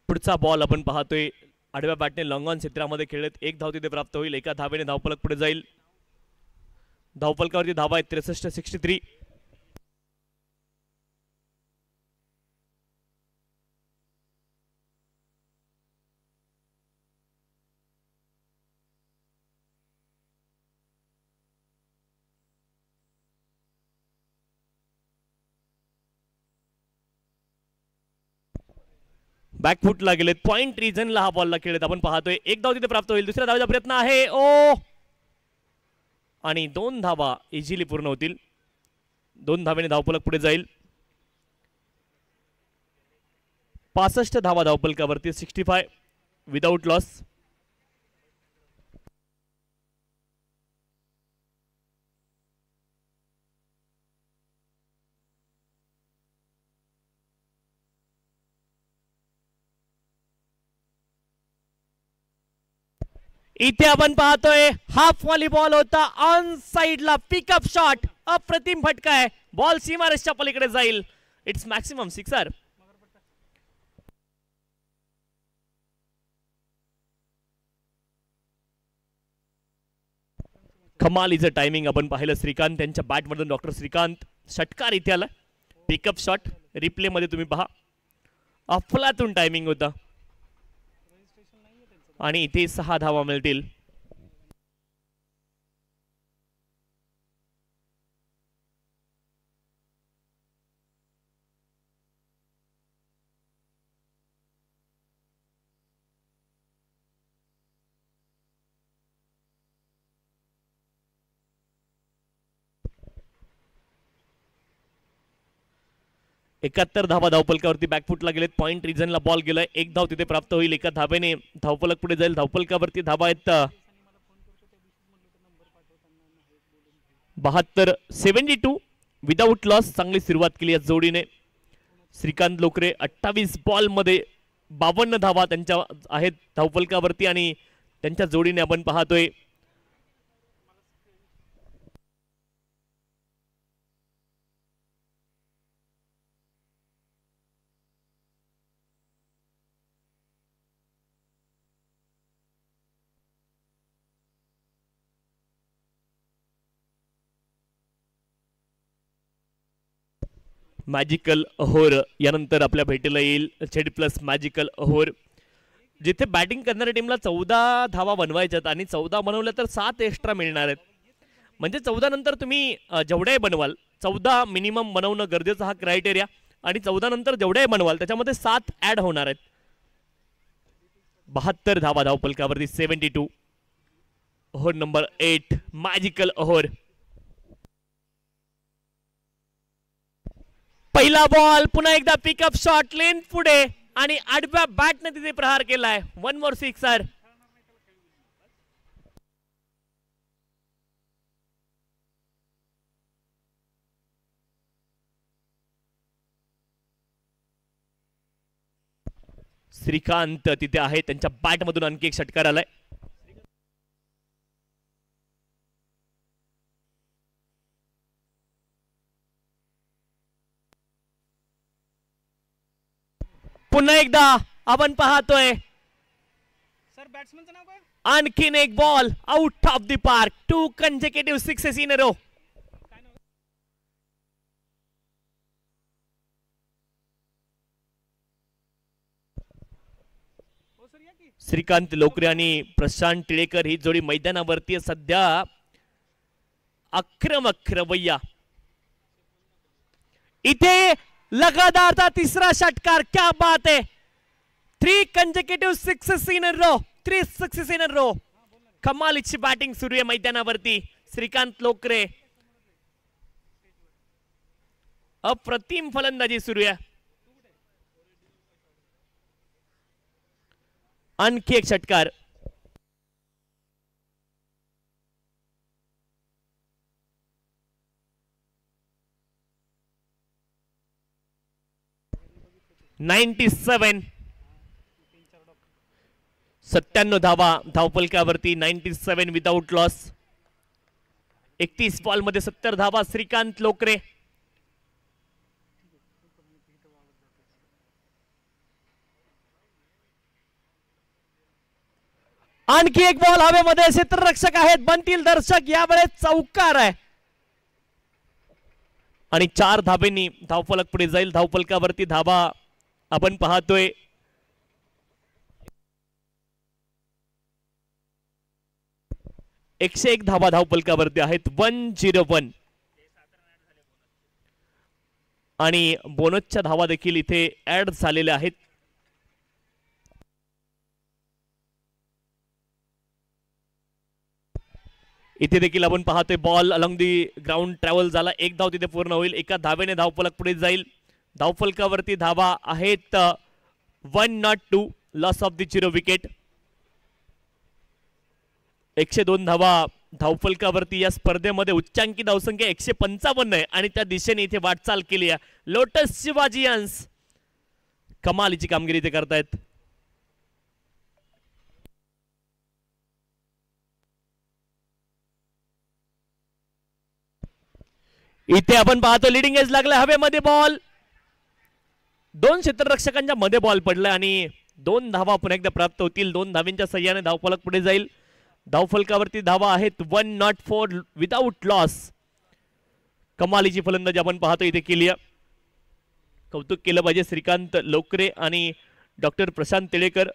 [SPEAKER 2] पुढचा बॉल आपण पाहतोय. आडव्या बॅटने लॉंग ऑन क्षेत्रामध्ये खेळत 1 धाव तिथे प्राप्त होईल. एका धावेने धावफलक पुढे जाईल. धावफलकावरती धावा आहेत 63-63. बॅकफुटला गेलेत. पॉइंट रिजनला हा बॉलला खेळत आपण पाहतोय. 1 धाव तिथे प्राप्त होईल. दुसऱ्या धावेचा प्रयत्न आहे. ओ आणि 2 धावा इझिली पूर्ण होतील. 2 धावेने धावफलक पुढे जाईल. 65 धावा धावफलकावरती. 65 विदाउट लॉस. इथे आपण पाहतोय हाफ व्हॉलीबॉल होता. ऑन साइडला पिकअप शॉट. अप्रतिम फटका आहे. बॉल सीमारेषच्या पलीकडे जाईल. It's maximum sixer. कमालीचं टायमिंग आपण पाहिलं श्रीकांत यांच्या बॅटमधून. डॉक्टर श्रीकांत षटकार इथे आला. पिकअप शॉट रिप्ले मध्ये तुम्ही पहा. अफलातून टायमिंग होता आणि इथे 6 धावा मिळतील. एकाहत्तर धावा धावफलकावरती बॅकफुटला गेलेत. पॉइंट रिजनला बॉल गेलाय. 1 धाव तिथे प्राप्त होईल. एका धावेने धावफलक पुढे जाईल. धावफलकावरती धावा आहेत 72 विदाउट लॉस. चांगली सुरुवात केली या जोडीने. श्रीकांत लोकरे 28 बॉल मध्ये 52 धावा त्यांच्या आहेत धावफलकावरती आणि त्यांच्या जोडीने आपण पाहतोय मॅजिकल अहोर. यानंतर आपल्या भेटीला येईल Z+ मॅजिकल अहोर. जिथे बॅटिंग करणाऱ्या टीमला 14 धावा बनवायच्यात आणि 14 बनवल्या तर 7 एक्स्ट्रा मिळणार आहेत. म्हणजे 14 नंतर तुम्ही जेवढे बनवाल 14 मिनिमम बनवणं गरजेचं हा क्रायटेरिया. आणि 14 नंतर जेवढे बनवाल त्याच्यामध्ये 7 ऍड होणार आहेत. 72 धावा धावफलकावरती. 72 अहोर नंबर 8 मॅजिकल अहोर. पहिला बॉल. पुन्हा एकदा पिकअप शॉट लेन पुढे आणि आडव्या बॅटने तिथे प्रहार केलाय. 1 मोर सिक्सर. श्रीकांत तिथे आहे. त्यांच्या बॅटमधून आणखी एक षटकार आलाय. पुन्हा एकदा आपण पाहतोय
[SPEAKER 3] सर बॅट्समनचं नाव काय?
[SPEAKER 2] आणखीन एक ball out of the park. 2 consecutive sixes in a row. Shrikant Lokare आणि प्रशांत टिळेकर ही जोडी मैदानावरती सध्या आक्रमक रवैया. इथे लगातारचा तिसरा षटकार. क्या बात है. 3 consecutive sixes in a row. 3 sixes in a row. कमालीची बॅटिंग सुरू आहे मैदानावरती. श्रीकांत लोकरे अप्रतिम फलंदाजी सुरू आहे. आणखी एक षटकार. $97 97 धावा धावफलकावरती. 97 विदाउट लॉस. 31 बॉल मध्ये 70 धावा श्रीकांत लोकरे. आणखी एक बॉल हवेमध्ये. क्षेत्ररक्षक आहेत, बनतील दर्शक. यावेळेस चौकार आहे आणि 4 धाबेंनी धावफलक पुढे जाईल. धावफलकावरती धावा आपण पाहतोय 101 धावा धावफलकावरती आहेत. 101 आणि बोनसच्या धावा देखील इथे ऍड झालेल्या आहेत. इथे देखील आपण पाहतोय ball along the ground travel झाला. 1 धाव तिथे पूर्ण होईल. एका धावेने धावफलक पुढे जाईल. धावफलकावरती धावा आहेत 102. Loss of the 0 wicket. 102 धावा धावफलकावरती. या स्पर्धेमध्ये उच्चांकी धावसंख्या 155 आहे आणि त्या दिशेने इथे वाटचाल केली आहे. लोटस शिवाजियन्स कमालीची कामगिरी इथे करतायत. इथे आपण पाहतो लिडिंग एज लागला. हवेमध्ये बॉल. 2 क्षेत्ररक्षकांच्या मध्ये बॉल पडला आणि 2 धावा पुन्हा एकदा प्राप्त होतील. 2 धावांच्या सहाय्याने धावफलक पुढे जाईल. धावफलकावरती धावा आहेत 104 विदाउट लॉस. कमालीची फलंदाजी आपण पाहतो इथे केली आहे. कौतुक केलं पाहिजे श्रीकांत लोकरे आणि डॉक्टर प्रशांत तेळेकर.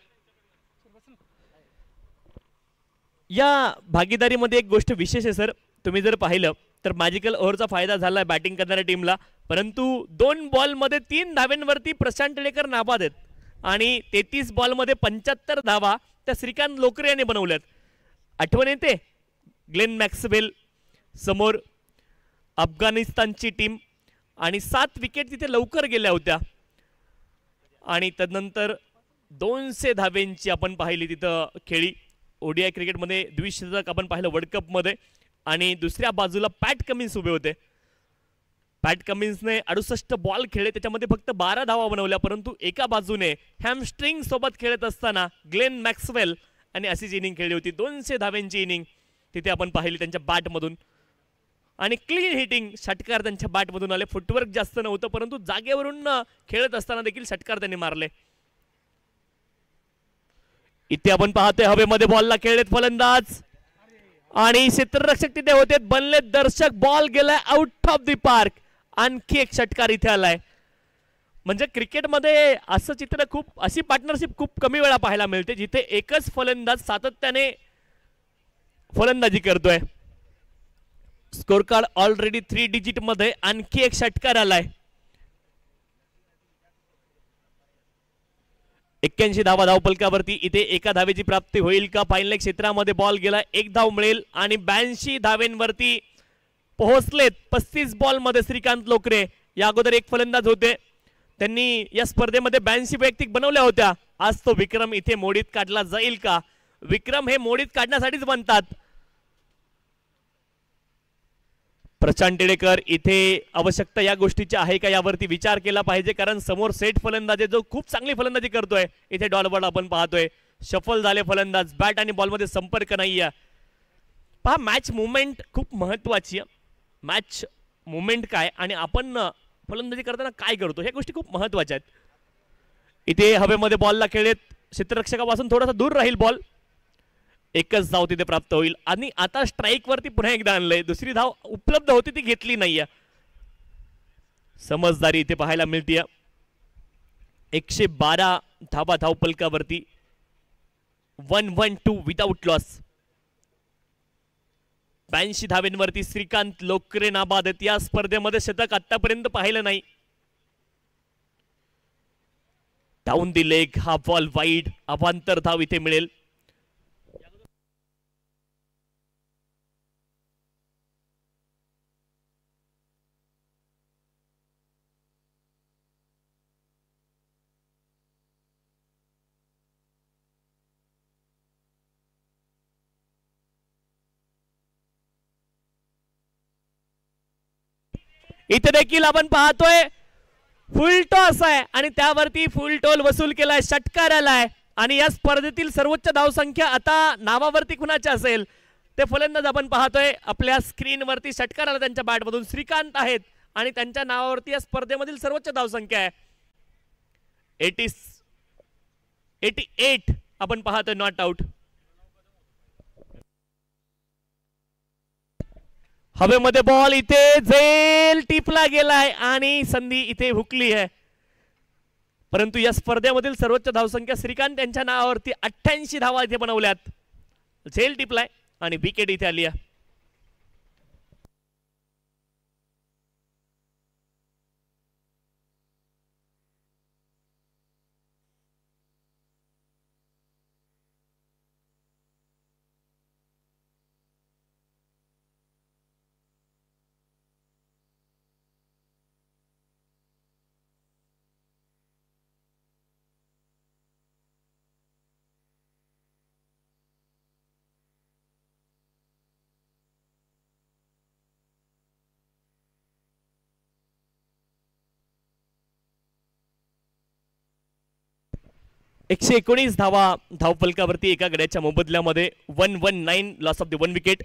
[SPEAKER 2] या भागीदारीमध्ये एक गोष्ट विशेष आहे सर. तुम्ही जर पाहिलं तर मॅजिकल ओव्हरचा फायदा झाला बॅटिंग करणाऱ्या टीमला. परंतु 2 बॉलमध्ये 3 धाव्यांवरती प्रशांत टेळेकर नाबाद आहेत आणि 33 बॉलमध्ये 75 धावा त्या श्रीकांत लोकरे यांनी बनवल्यात. आठवण येते ग्लेन मॅक्सवेल समोर अफगाणिस्तानची टीम आणि 7 विकेट तिथे लवकर गेल्या होत्या आणि तदनंतर 200 धावेंची आपण पाहिली तिथं खेळी. ओडीआय क्रिकेटमध्ये द्विशतक आपण पाहिलं वर्ल्ड कपमध्ये. आणि दुसऱ्या बाजूला पॅट कमिन्स उभे होते. पॅट कमिन्सने 68 बॉल खेळले, त्याच्यामध्ये फक्त 12 धावा बनवल्या. परंतु एका बाजूने हॅमस्ट्रिंग सोबत खेळत असताना ग्लेन मॅक्सवेल आणि अशीच इनिंग खेळली होती. 200 धाव्यांची इनिंग तिथे आपण पाहिली त्यांच्या बॅटमधून आणि क्लीन हिटिंग षटकार त्यांच्या बॅटमधून आले. फुटवर्क जास्त नव्हतं परंतु जागेवरून खेळत असताना देखील षटकार त्यांनी मारले. इथे आपण पाहतोय हवेमध्ये बॉलला खेळलेत फलंदाज आणि क्षेत्ररक्षक तिथे होते. बनले दर्शक. बॉल गेलाय आउट ऑफ द पार्क. आणखी एक षटकार इथे आलाय. म्हणजे क्रिकेटमध्ये असं चित्र खूप, अशी पार्टनरशिप खूप कमी वेळा पाहायला मिळते जिथे एकच फलंदाज सातत्याने फलंदाजी करतोय. स्कोर कार्ड ऑलरेडी 3 डिजिट मध्ये. आणखी एक षटकार आलाय. 81 धावा धावफलकावरती. इथे एका धावेची प्राप्ती होईल का? फायनल क्षेत्रामध्ये बॉल गेला. 1 धाव मिळेल आणि 82 धावेंवरती पोहोचलेत. 35 बॉल मध्ये श्रीकांत लोकरे. या अगोदर एक फलंदाज होते, त्यांनी या स्पर्धेमध्ये 82 वैयक्तिक बनवल्या होत्या. आज तो विक्रम इथे मोडीत काढला जाईल का? विक्रम हे मोडीत काढण्यासाठीच बनतात. प्रशांत टेळेकर इथे आवश्यकता या गोष्टीची आहे का यावरती विचार केला पाहिजे, कारण समोर सेट फलंदाज जो खूप चांगली फलंदाजी करतोय. इथे डॉलबॉल आपण पाहतोय. शफल झाले फलंदाज. बॅट आणि बॉलमध्ये संपर्क नाहीये. पहा, मॅच मुवमेंट खूप महत्वाची आहे. मॅच मुवमेंट काय आणि आपण फलंदाजी करताना काय करतो ह्या गोष्टी खूप महत्वाच्या आहेत. इथे हवेमध्ये बॉलला खेळेत. क्षेत्ररक्षकापासून थोडासा दूर राहील बॉल. एकच धाव तिथे प्राप्त होईल आणि आता स्ट्राइक वरती पुन्हा एकदा आणलंय. दुसरी धाव उपलब्ध होती ती घेतली नाहीये. समजदारी इथे पाहायला मिळते. 112 धावा धावफलकावरती. 112 विदाउट लॉस. 82 धावेंवरती श्रीकांत लोकरे नाबाद आहेत. या स्पर्धेमध्ये शतक आतापर्यंत पाहिलं नाही. Down the leg. हा बॉल वाईड. अवांतर धाव इथे मिळेल. इथे देखील आपण पाहतोय फुल टॉस आहे आणि त्यावरती फुल टोल वसूल केलाय, षटकार आलाय आणि या स्पर्धेतील सर्वोच्च धावसंख्या आता नावावरती कुणाची असेल ते फलंदाज आपण पाहतोय आपल्या स्क्रीनवरती. षटकार आला त्यांच्या बॅटमधून, श्रीकांत आहेत आणि त्यांच्या नावावरती या स्पर्धेमधील सर्वोच्च धावसंख्या आहे 88 आपण पाहतोय नॉट आउट. हवेमध्ये बॉल इथे झेल टिपला गेलाय आणि संधी इथे हुकली आहे, परंतु या स्पर्धेमधील सर्वोच्च धावसंख्या श्रीकांत यांच्या नावावरती 88 धावा इथे बनवल्यात. झेल टिपलाय आणि विकेट इथे आली आहे. एकशे 19 धावा धावफलकावरती एका गड्याच्या मोबदल्यामध्ये 119 लॉस ऑफ द 1 विकेट.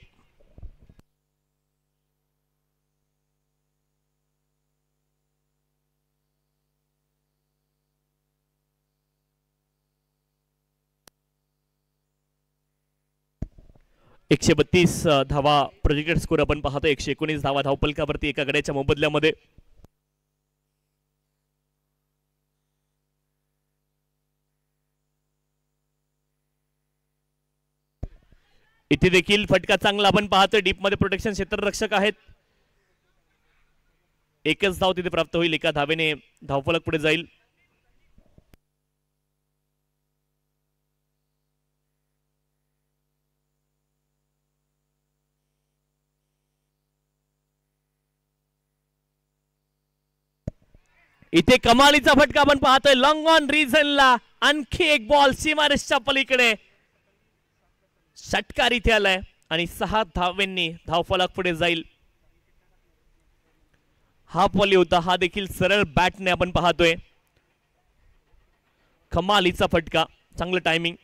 [SPEAKER 2] एकशे 32 धावा प्रोजेक्टेड स्कोर आपण पाहतो. 119 धावा धावफलकावरती एका गड्याच्या मोबदल्यामध्ये. इथे देखील फटका चांगला आपण पाहतोय. डीप मध्ये प्रोटेक्शन क्षेत्ररक्षक आहेत. एकच धाव तिथे प्राप्त होईल, एका धावेने धावफलक पुढे जाईल. इथे कमालीचा फटका आपण पाहतोय लॉंग ऑन रिझनला. आणखी एक बॉल सीमारेषच्या पलीकडे, षटकार इथे आलाय आणि 6 धावांनी धावफलक पुढे जाईल. हा बॉल होता, हा देखील सरळ बॅटने आपण पाहतोय. कमालीचा फटका, चांगलं टायमिंग.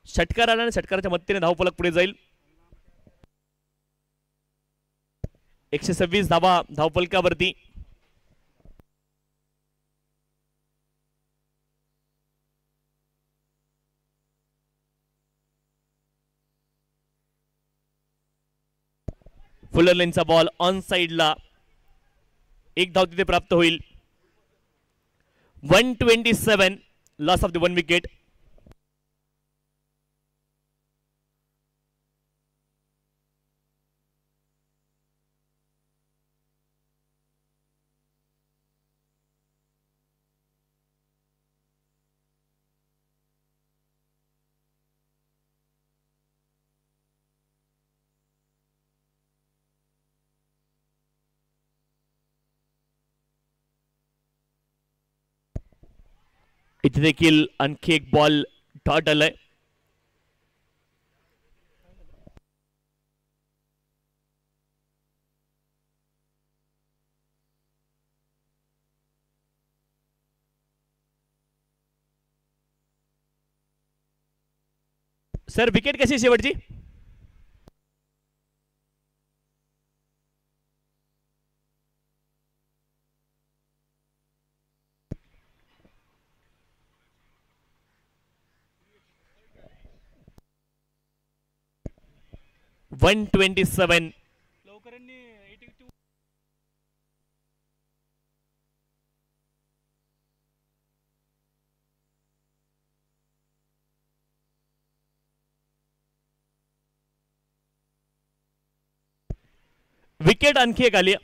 [SPEAKER 2] षटकार आला आणि षटकाराच्या मदतीने धावफलक पुढे जाईल. 126 धावा धावफलकावरती. फुलर लेनचा बॉल ऑन साइडला, एक धाव तिथे प्राप्त होईल. 127 लॉस ऑफ द 1 विकेट. इथे देखील आणखी एक बॉल डॉट आलाय. सर विकेट कशी शेवटची? वन 127. विकेट आणखी एक आली.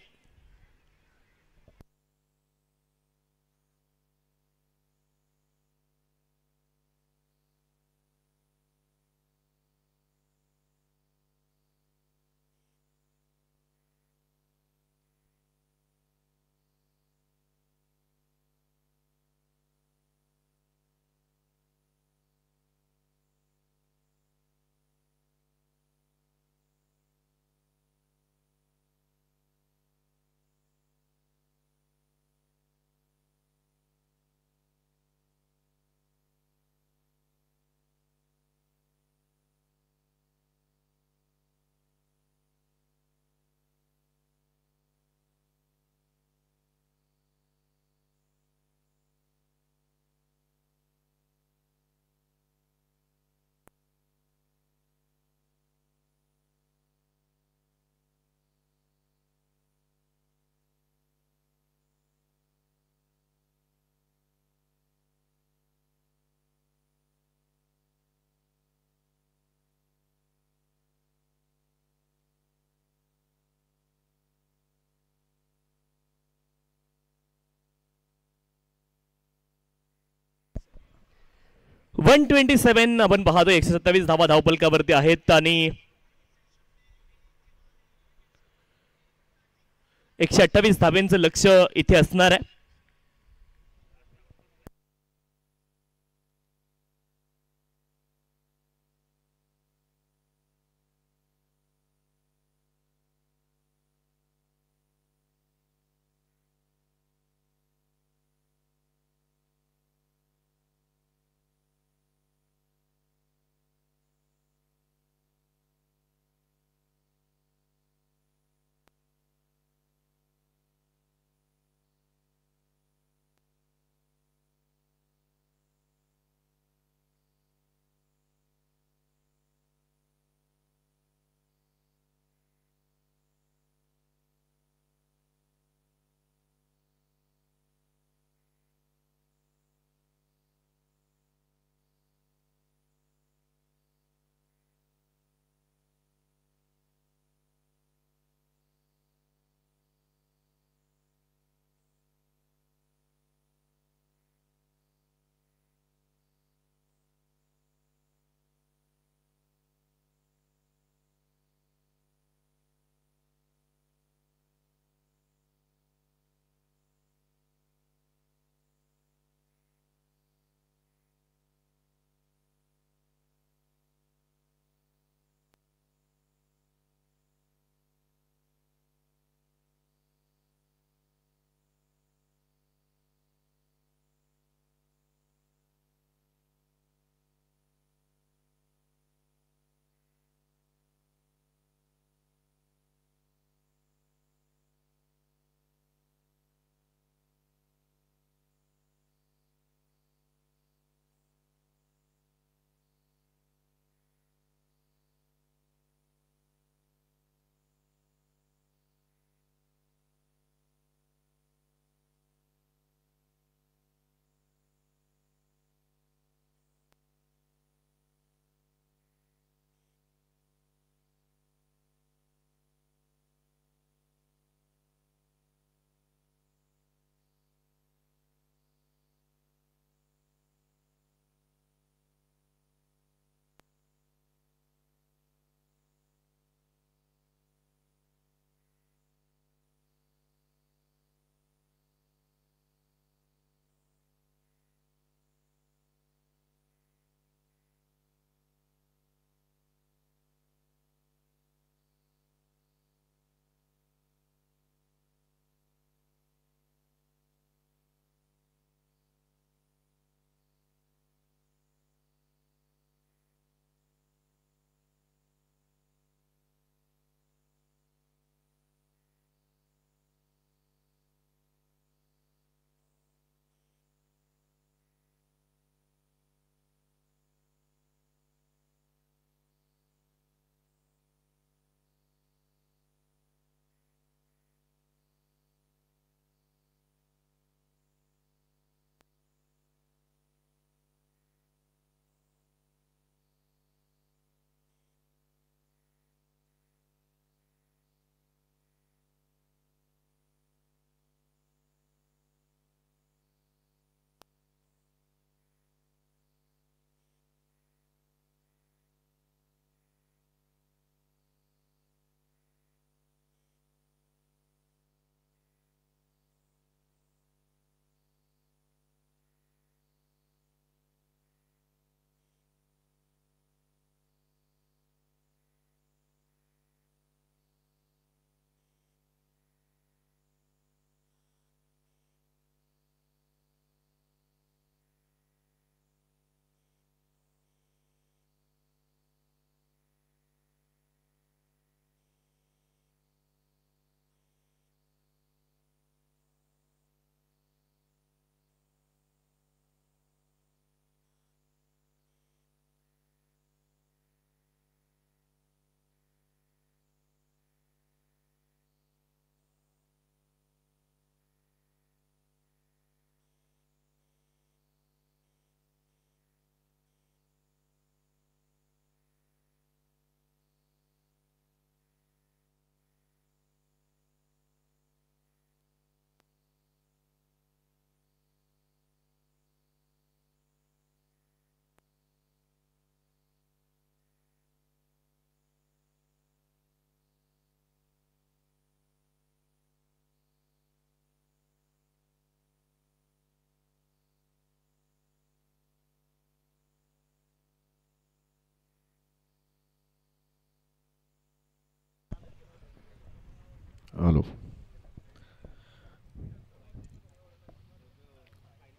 [SPEAKER 2] 127 आपण पाहतोय 127 धावा धावपलकावरती आहेत आणि 128 धाब्यांचं लक्ष इथे असणार आहे.
[SPEAKER 1] Hello.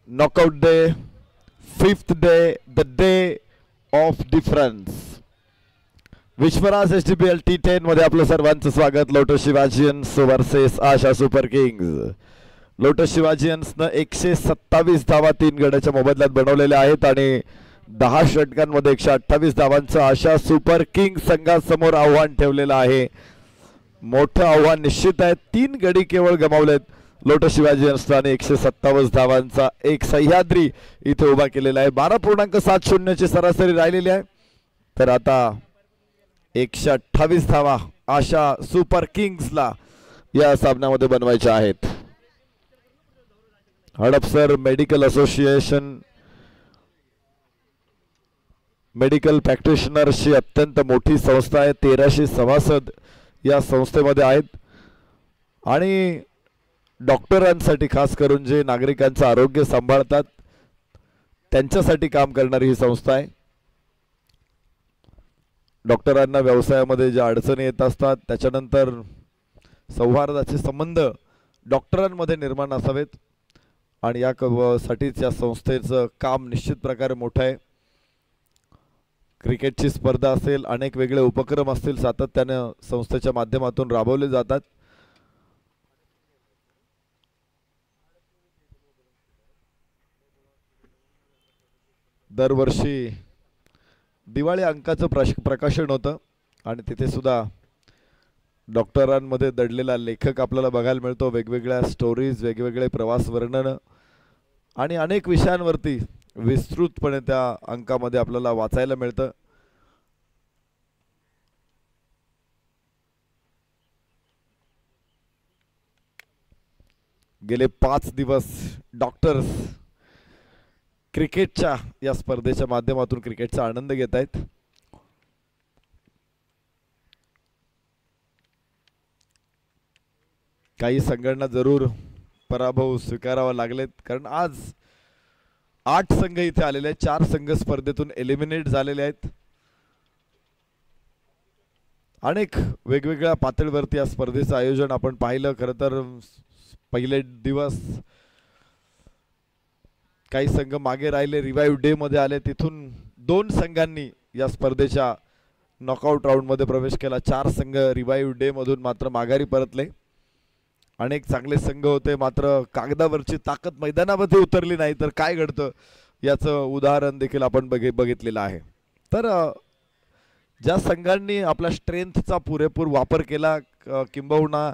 [SPEAKER 1] Knockout day, 5th day, the day of difference. Vishwaraj SGPL T10 मध्ये आपलं सर्वांचं स्वागत. लोटस शिवाजियन्स वर्सेस आशा सुपर किंग्स. लोटस शिवाजियन्सनं 127 धावा 3 गड्याच्या मोबदल्यात बनवलेल्या आहेत आणि 10 षटकांमध्ये 128 धावांचं आशा सुपर किंग्स संघासमोर आव्हान ठेवलेलं आहे. मोठं आव्हान निश्चित आहे. 3 गडी केवळ गमावलेत लोटस शिवाजियन्सनं आणि 127 धावांचा एक सह्याद्री इथे उभा केलेला आहे. 12.70 ची सरासरी राहिलेली आहे. तर आता 128 धावा आशा सुपर किंग्सला या सामन्यामध्ये बनवायच्या आहेत. हडपसर मेडिकल असोसिएशन मेडिकल प्रॅक्टिशनर्सची अत्यंत मोठी संस्था आहे. 1300 सभासद या संस्थेमध्ये आहेत आणि डॉक्टरांसाठी खास करून जे नागरिकांचं आरोग्य सांभाळतात त्यांच्यासाठी काम करणारी ही संस्था आहे. डॉक्टरांना व्यवसायामध्ये ज्या अडचणी येत असतात त्याच्यानंतर सौहार्दाचे संबंध डॉक्टरांमध्ये निर्माण असावेत आणि यासाठीच या संस्थेचं काम निश्चित प्रकारे मोठं आहे. क्रिकेटची स्पर्धा असेल, अनेक वेगळे उपक्रम असतील, सातत्यानं संस्थेच्या माध्यमातून राबवले जातात. दरवर्षी दिवाळी अंकाचं प्रकाशन होतं आणि तिथे सुद्धा डॉक्टरांमध्ये दडलेला लेखक आपल्याला बघायला मिळतो. वेगवेगळ्या स्टोरीज, वेगवेगळे प्रवास वर्णन आणि अनेक विषयांवरती विस्तृतपणे त्या अंकामध्ये आपल्याला वाचायला मिळतं. गेले 5 दिवस डॉक्टर्स क्रिकेटच्या या स्पर्धेच्या माध्यमातून क्रिकेटचा आनंद घेत आहेत. काही संघांना जरूर पराभव स्वीकारावा लागलेत कारण आज 8 संघ इथे आलेले आहेत. 4 संघ स्पर्धेतून एलिमिनेट झालेले आहेत. अनेक वेगवेगळ्या पातळीवरती या स्पर्धेचं आयोजन आपण पाहिलं. खरं तर पहिले दिवस काही संघ मागे राहिले, रिवाइव्ह डे मध्ये आले. तिथून 2 संघांनी या स्पर्धेच्या नॉकआउट राऊंड मध्ये प्रवेश केला. 4 संघ रिवाइव्ह डे मधून मात्र माघारी परतले. अनेक चांगले संघ होते मात्र कागदावरची ताकद मैदानामध्ये उतरली नाही. तर काय घडतं याचं उदाहरण देखील आपण बघितलेलं आहे. तर ज्या संघांनी आपल्या स्ट्रेंथचा पुरेपूर वापर केला, किंबहुना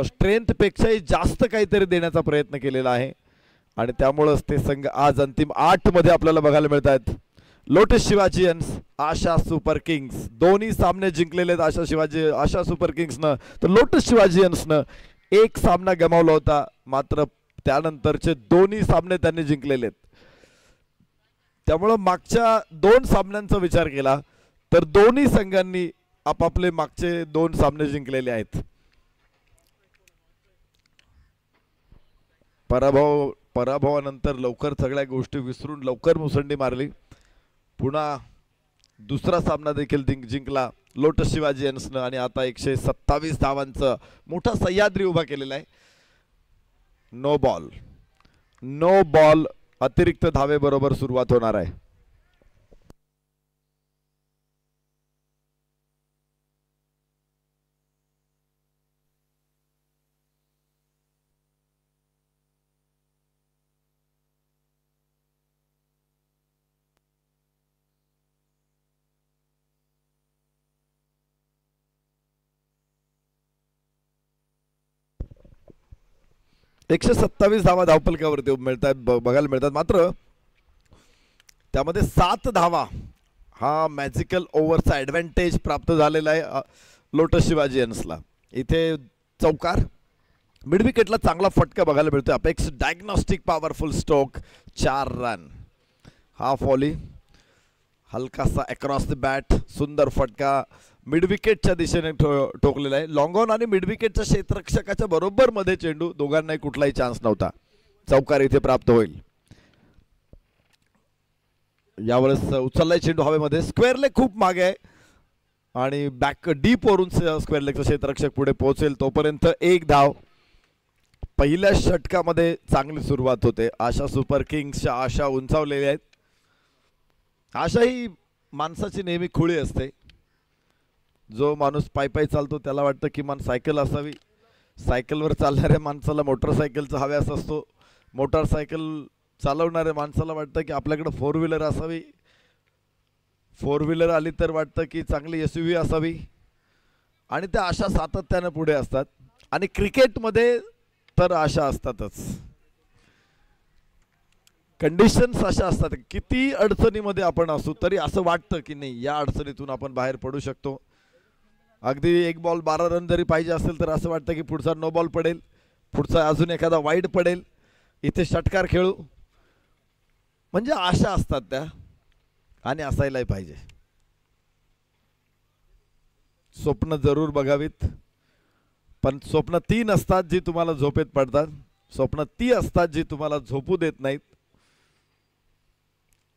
[SPEAKER 1] स्ट्रेंथपेक्षाही जास्त काहीतरी देण्याचा प्रयत्न केलेला आहे आणि त्यामुळेच ते संघ आज अंतिम 8 मध्ये आपल्याला बघायला मिळत आहेत. लोटस शिवाजियन्स, आशा सुपर किंग्स दोन्ही सामने जिंकलेले आहेत आशा सुपर किंग्सनं. तर लोटस शिवाजियन्सनं 1 सामना गमावला होता मात्र त्यानंतरचे दोन्ही सामने त्यांनी जिंकलेले आहेत. त्यामुळे मागच्या 2 सामन्यांचा विचार केला तर दोन्ही संघांनी आपापले मागचे 2 सामने जिंकलेले आहेत. पराभवानंतर लवकर सगळ्या गोष्टी विसरून लवकर मुसंडी मारली. पुन्हा दुसरा सामना देखील जिंकला लोटस शिवाजियन्सनं आणि आता 127 धावांचं मोठा सह्याद्री उभा केलेला आहे. नो बॉल अतिरिक्त धावेबरोबर सुरुवात होणार आहे. एकशे 27 धावा धावफलकावरती बघायला मिळतात मात्र त्यामध्ये 7 धावा हा मॅजिकल ओव्हरचा ॲडव्हान्टेज प्राप्त झालेला आहे लोटस शिवाजियन्सला. इथे चौकार, मिड विकेटला चांगला फटका बघायला मिळतोय. Apex diagnostic powerful stroke, 4 run. Half volley हलकासा अक्रॉस द बॅट, सुंदर फटका मिड विकेटच्या दिशेने ठोकलेला आहे. लॉंग ऑन आणि मिड विकेटच्या क्षेत्ररक्षकाच्या बरोबर मध्ये चेंडू, दोघांनाही कुठलाही चान्स नव्हता. चौकार इथे प्राप्त होईल. यावेळेस उचललाय चेंडू हवेमध्ये, स्क्वेअर लेग खूप मागे आहे आणि बॅक डीप वरून स्क्वेअर लेगचा क्षेत्ररक्षक पुढे पोहोचेल तोपर्यंत एक धाव. पहिल्या षटकामध्ये चांगली सुरुवात होते. आशा सुपर किंग्सच्या आशा उंचावलेल्या आहेत. आशा ही माणसाची नेहमी खुळी असते. जो माणूस पायी पायी चालतो त्याला वाटतं किमान सायकल असावी. सायकलवर चालणाऱ्या माणसाला मोटरसायकलचा हव्यास असतो. मोटरसायकल चालवणाऱ्या माणसाला वाटतं की आपल्याकडे 4 व्हीलर असावी. 4 व्हीलर आली तर वाटतं की चांगली SUV असावी. आणि त्या आशा सातत्यानं पुढे असतात. आणि क्रिकेटमध्ये तर आशा असतातच. कंडिशन्स अशा असतात किती अडचणीमध्ये आपण असू तरी असं वाटतं की नाही या अडचणीतून आपण बाहेर पडू शकतो. अगदी 1 बॉल 12 रन जरी पाहिजे असेल तर असं वाटतं की पुढचा नो बॉल पडेल, पुढचा अजून एखादा वाईड पडेल, इथे षटकार खेळू. म्हणजे आशा असतात त्या आणि असायलाही पाहिजे. स्वप्न जरूर बघावीत पण स्वप्न ती नसतात जी तुम्हाला झोपेत पडतात. स्वप्न ती असतात जी तुम्हाला झोपू देत नाहीत.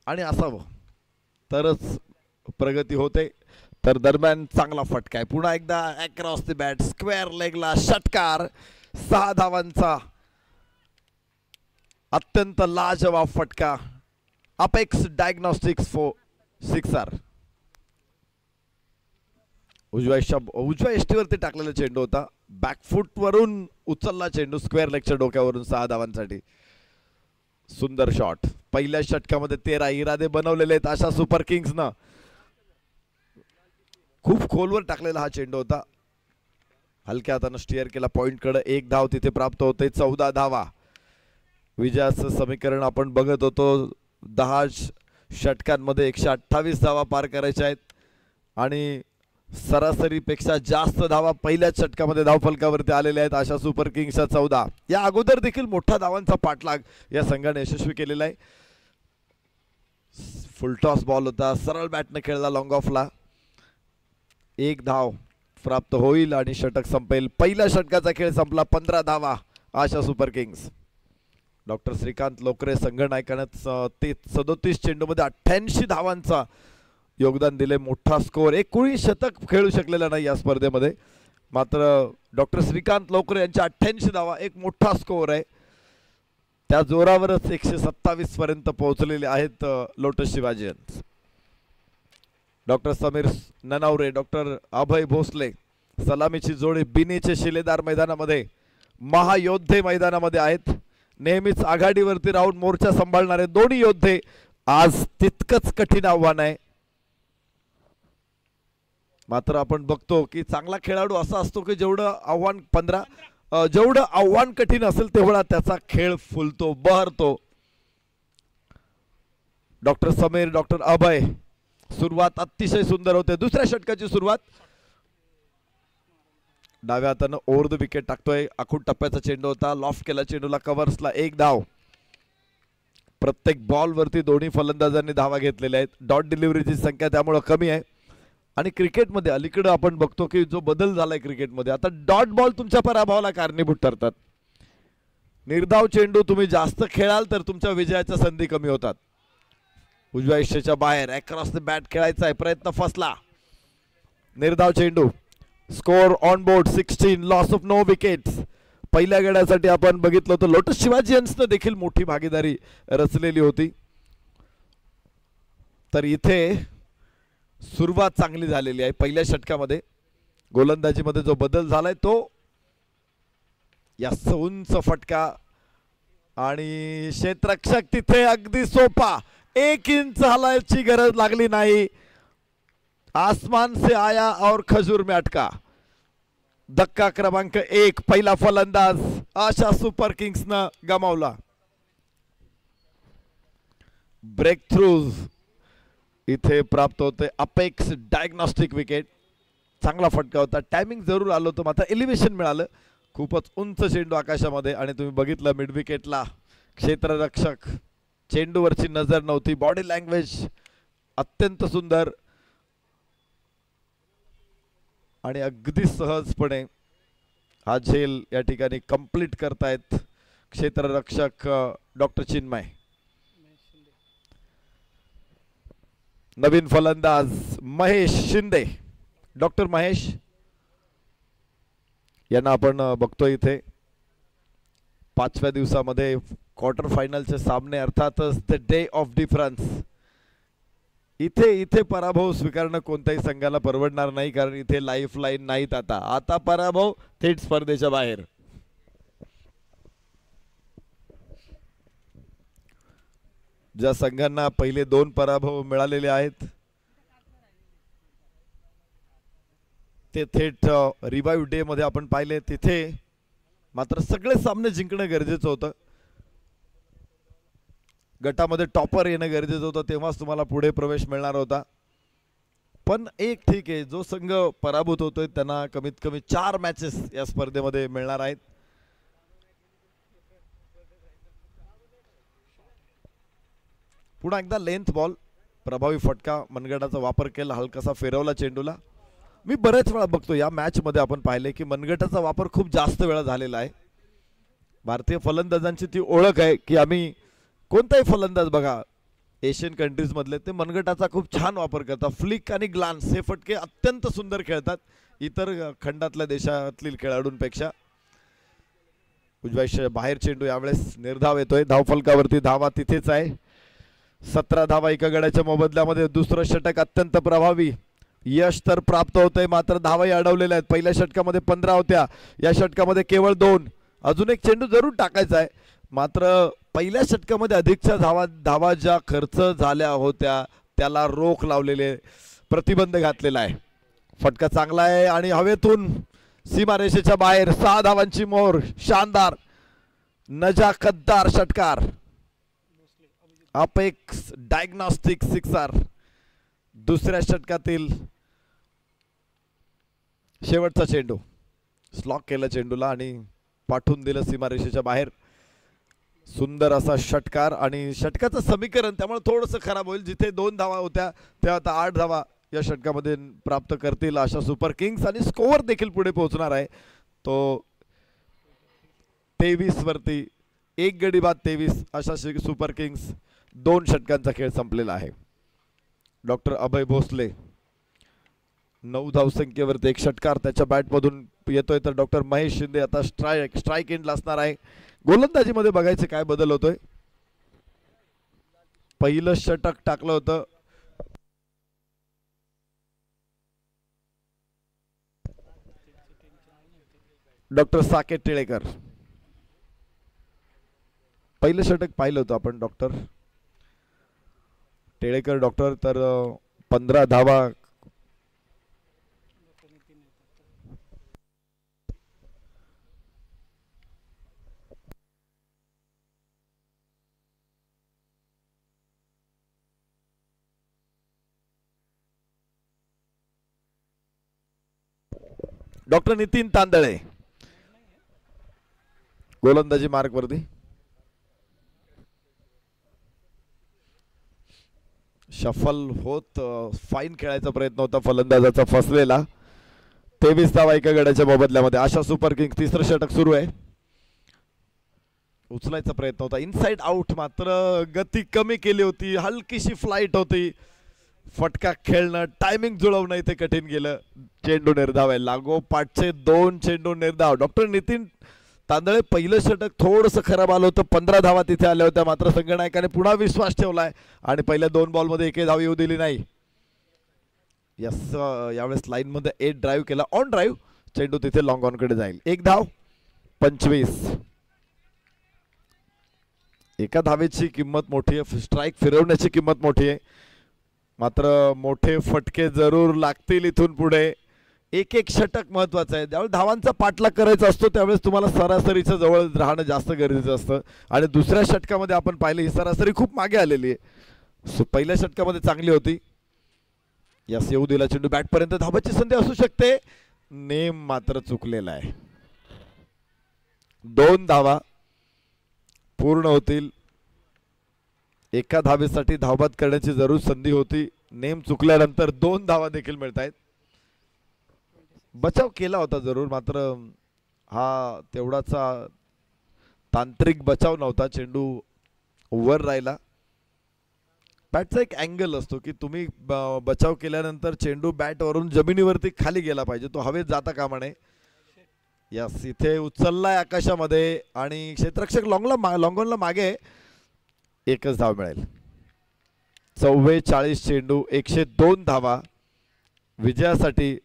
[SPEAKER 1] आणि असावं तरच प्रगती होते. तर दरम्यान चांगला फटका आहे. पुन्हा एकदा अक्रॉस द बॅट स्क्वेअर लेगला षटकार. 6 धावांचा अत्यंत लाजवाब फटका. Apex diagnostics for 6R. उजव्या यष्टीवरती टाकलेला चेंडू होता. बॅकफूट वरून उचलला चेंडू स्क्वेअर लेगच्या डोक्यावरून 6 धावांसाठी. सुंदर शॉट. पहिल्या षटकामध्ये 13 इरादे बनवलेले आहेत अशा सुपर किंग्सनं. खूप खोलवर टाकलेला हा चेंडू होता. हलक्या हातानं स्टिअर केला पॉइंटकडे. 1 धाव तिथे प्राप्त होते. 14 धावा. विजयाचं समीकरण आपण बघत होतो. 10 षटकांमध्ये 128 धावा पार करायच्या आहेत आणि सरासरीपेक्षा जास्त धावा पहिल्याच षटकामध्ये धावफलकावरती आलेल्या आहेत अशा सुपर किंग्सच्या 14. या अगोदर देखील मोठा धावांचा पाठलाग या संघाने यशस्वी केलेला आहे. फुलटॉस बॉल होता. सरळ बॅटने खेळला लॉंग ऑफला. 1 धाव प्राप्त होईल आणि षटक संपेल. पहिल्या षटकाचा खेळ संपला. 15 धावा Asha super Kings. Doctor Shrikant Lokare संघनायकाने 37 चेंडूमध्ये 88 धावांचा योगदान दिले. मोठा स्कोर. एक कोणी शतक खेळू शकलेला नाही या स्पर्धेमध्ये. मात्र डॉक्टर श्रीकांत लोकरे यांच्या 88 धावा एक मोठा स्कोर आहे. त्या जोरावरच 127 पर्यंत पोहोचलेले आहेत Lotus Shivajians. Doctor Sameer Nanaware, doctor Abhay Bhosale सलामीची जोडी बिनीचे शिलेदार मैदानामध्ये, महायोद्धे मैदानामध्ये आहेत. नेहमीच आघाडीवरती राहून मोर्चा सांभाळणारे दोन्ही योद्धे आज तितकंच कठीण आव्हान आहे. मात्र आपण बघतो की चांगला खेळाडू असा असतो की जेवढं आव्हान कठीण असेल तेवढा त्याचा खेळ फुलतो, बहरतो. डॉक्टर समीर, डॉक्टर अभय. सुरुवात अतिशय सुंदर होते. दुसऱ्या षटकाची सुरुवात. डाव्या हातानं ओव्हर द विकेट टाकतोय. आखूड टप्प्याचा चेंडू होता. लॉफ्ट केला चेंडूला कव्हर्सला. 1 धाव. प्रत्येक बॉल वरती दोन्ही फलंदाजांनी धावा घेतलेल्या आहेत. डॉट डिलिव्हरीची संख्या त्यामुळे कमी आहे. आणि क्रिकेटमध्ये अलीकडे आपण बघतो की जो बदल झालाय क्रिकेटमध्ये, आता डॉट बॉल तुमच्या पराभवाला कारणीभूत ठरतात. निर्धाव चेंडू तुम्ही जास्त खेळाल तर तुमच्या विजयाच्या संधी कमी होतात. उजव्या यष्टीच्या बाहेर अक्रॉस द बॅट खेळायचा आहे. प्रयत्न फसला. निर्धाव चेंडू. Score on board 16. Loss of no wickets. पहिल्या गड्यासाठी आपण बघितलं तर लोटस शिवाजियन्सनं देखील मोठी भागीदारी रचलेली होती. तर इथे सुरुवात चांगली झालेली आहे. पहिल्या षटकामध्ये गोलंदाजीमध्ये जो बदल झालाय तो या उंच फटका आणि क्षेत्ररक्षक तिथे अगदी सोपा. 1 इंच हलायची गरज लागली नाही. आसमान से आया और खजूर में अटका. धक्का क्रमांक 1. पहिला फलंदाज आशा सुपर किंग्सनं गमावला. ब्रेक थ्रूज इथे प्राप्त होते. Apex diagnostic wicket. चांगला फटका होता. टायमिंग जरूर आलं होतं मात्र एलिव्हेशन मिळालं. खूपच उंच चेंडू आकाशामध्ये आणि तुम्ही बघितलं मिड विकेटला क्षेत्ररक्षक चेंडूवरची नजर नव्हती. बॉडी लँग्वेज अत्यंत सुंदर आणि अगदी सहजपणे हा झेल या ठिकाणी कंप्लीट करतायत क्षेत्ररक्षक डॉक्टर चिन्मय. नवीन फलंदाज महेश शिंदे. डॉक्टर महेश यांना आपण बघतोय इथे 5व्या दिवसामध्ये क्वार्टर फायनलचे सामने, अर्थातच द डे ऑफ डिफरन्स. इथे पराभव स्वीकारणं कोणत्याही संघाला परवडणार नाही, कारण इथे लाईफ लाईन नाहीत. आता पराभव थेट स्पर्धेच्या बाहेर. ज्या संघांना पहिले 2 पराभव मिळालेले आहेत ते थेट रिवाइव्ह डे मध्ये आपण पाहिले. तिथे मात्र सगळे सामने जिंकणं गरजेचं होतं. गटामध्ये टॉपर येणं गरजेचं होतं, तेव्हाच तुम्हाला पुढे प्रवेश मिळणार होता. पण एक ठीक आहे, जो संघ पराभूत होतोय त्यांना कमीत कमी 4 मॅचेस या स्पर्धेमध्ये मिळणार आहेत. पुन्हा एकदा लेंथ बॉल, प्रभावी फटका, मनगटाचा वापर केला, हलकासा फिरवला चेंडूला. मी बरेच वेळा बघतो या मॅच मध्ये आपण पाहिले की मनगटाचा वापर खूप जास्त वेळा झालेला आहे. भारतीय फलंदाजांची ती ओळख आहे की आम्ही कोणताही फलंदाज बघा एशियन कंट्रीज मधले ते मनगटाचा खूप छान वापर करतात. फ्लिक आणि ग्लान्स हे फटके अत्यंत सुंदर खेळतात इतर खंडातल्या देशातील खेळाडूंपेक्षा. उजव्या बाहेर चेंडू, यावेळेस निर्धाव येतोय. धावफलकावरती धावा तिथेच आहे. 17 धावा एका गड्याच्या मोबदल्यामध्ये. दुसरं षटक अत्यंत प्रभावी, यश तर प्राप्त होतंय, मात्र धावाही अडवलेल्या आहेत. पहिल्या षटकामध्ये 15 होत्या, या षटकामध्ये केवळ 2. अजून एक चेंडू जरूर टाकायचा आहे, मात्र पहिल्या षटकामध्ये अधिकच्या धावा ज्या खर्च झाल्या होत्या त्याला रोख लावलेले, प्रतिबंध घातलेला आहे. फटका चांगला आहे आणि हवेतून सीमारेषेच्या बाहेर 6 धावांची मोहर. शानदार नजाकतदार षटकार. Apex diagnostic sixer. दुसऱ्या षटकातील शेवटचा चेंडू स्लॉक केला चेंडूला आणि पाठवून दिलं सीमारेषेच्या बाहेर. सुंदर असा षटकार आणि षटकाचं समीकरण त्यामुळे थोडंसं खराब होईल. जिथे 2 धावा होत्या त्या आता 8 धावा या षटकामध्ये प्राप्त करतील अशा सुपर किंग्स, आणि स्कोअर देखील पुढे पोहोचणार आहे तो 23 वरती. 1 गडी बाद 23 अशा सुपर किंग्स. 2 षटकांचा खेळ संपलेला आहे. डॉक्टर अभय भोसले 9 धावसंख्येवरती 1 षटकार त्याच्या बॅटमधून येतोय, तर डॉक्टर महेश शिंदे आता स्ट्राईक एंडला असणार आहे. गोलंदाजीमध्ये बघायचे काय बदल होतोय. पहिलं षटक टाकलं होतं डॉक्टर साकेत टिळेकर. पहिलं षटक पाहिलं होतं आपण डॉक्टर टिळेकर डॉक्टर, तर 15 धावा. डॉक्टर नितीन तांदळे गोलंदाजी मार्क वरती. शफल होत फाईन खेळायचा प्रयत्न होता फलंदाजाचा फसलेला. 23 धावा एका गड्याच्या मोबदल्यामध्ये. आशा सुपर किंग्स. तिसरं षटक सुरू आहे. उचलायचा प्रयत्न होता, इनसाइड आउट, मात्र गती कमी केली होती, हलकीशी फ्लाइट होती. फटका खेळणं, टायमिंग जुळवणं इथे कठीण गेलं. चेंडू निर्धाव आहे. लागोपाठचे 2 चेंडू निर्धाव. डॉक्टर नितीन तांदळे पहिलं षटक थोडंसं खराब आलं होतं. 15 धावा तिथे आल्या होत्या, मात्र संघनायकाने पुन्हा विश्वास ठेवलाय आणि पहिल्या 2 बॉलमध्ये एकही धाव येऊ दिली नाही. यस, यावेळेस लाईन मध्ये 8 ड्राईव्ह केला. ऑन ड्राईव्ह चेंडू तिथे लॉंग ऑन कडे जाईल. 1 धाव 25. एका धावेची किंमत मोठी आहे, स्ट्राईक फिरवण्याची किंमत मोठी आहे, मात्र मोठे फटके जरूर लागतील इथून पुढे. एक षटक महत्वाचं आहे. ज्यावेळेस धावांचा पाठलाग करायचा असतो त्यावेळेस तुम्हाला सरासरीच्या जवळ राहणं जास्त गरजेचं असतं, आणि दुसऱ्या षटकामध्ये आपण पाहिलं ही सरासरी खूप मागे आलेली आहे. पहिल्या षटकामध्ये चांगली होती. यस, येऊ दिला चेंडू बॅटपर्यंत. धावाची संधी असू शकते, नेम मात्र चुकलेला आहे. 2 धावा पूर्ण होतील. एका धावेसाठी धावबाद करण्याची जरूर संधी होती. नेम चुकल्यानंतर 2 धावा देखील मिळत आहेत. बचाव केला होता जरूर, मात्र हा तेवढाचा तांत्रिक बचाव नव्हता. चेंडू वर राहिला. बॅटचा एक अँगल असतो की तुम्ही बचाव केल्यानंतर चेंडू बॅटवरून जमिनीवरती खाली गेला पाहिजे, तो हवेत जाता कामा नये. यस, इथे उचललाय आकाशामध्ये आणि क्षेत्ररक्षक लॉंगॉनला मागे. एकच धाव मिळेल. 44 चेंडू 102 धावा विजयासाठी.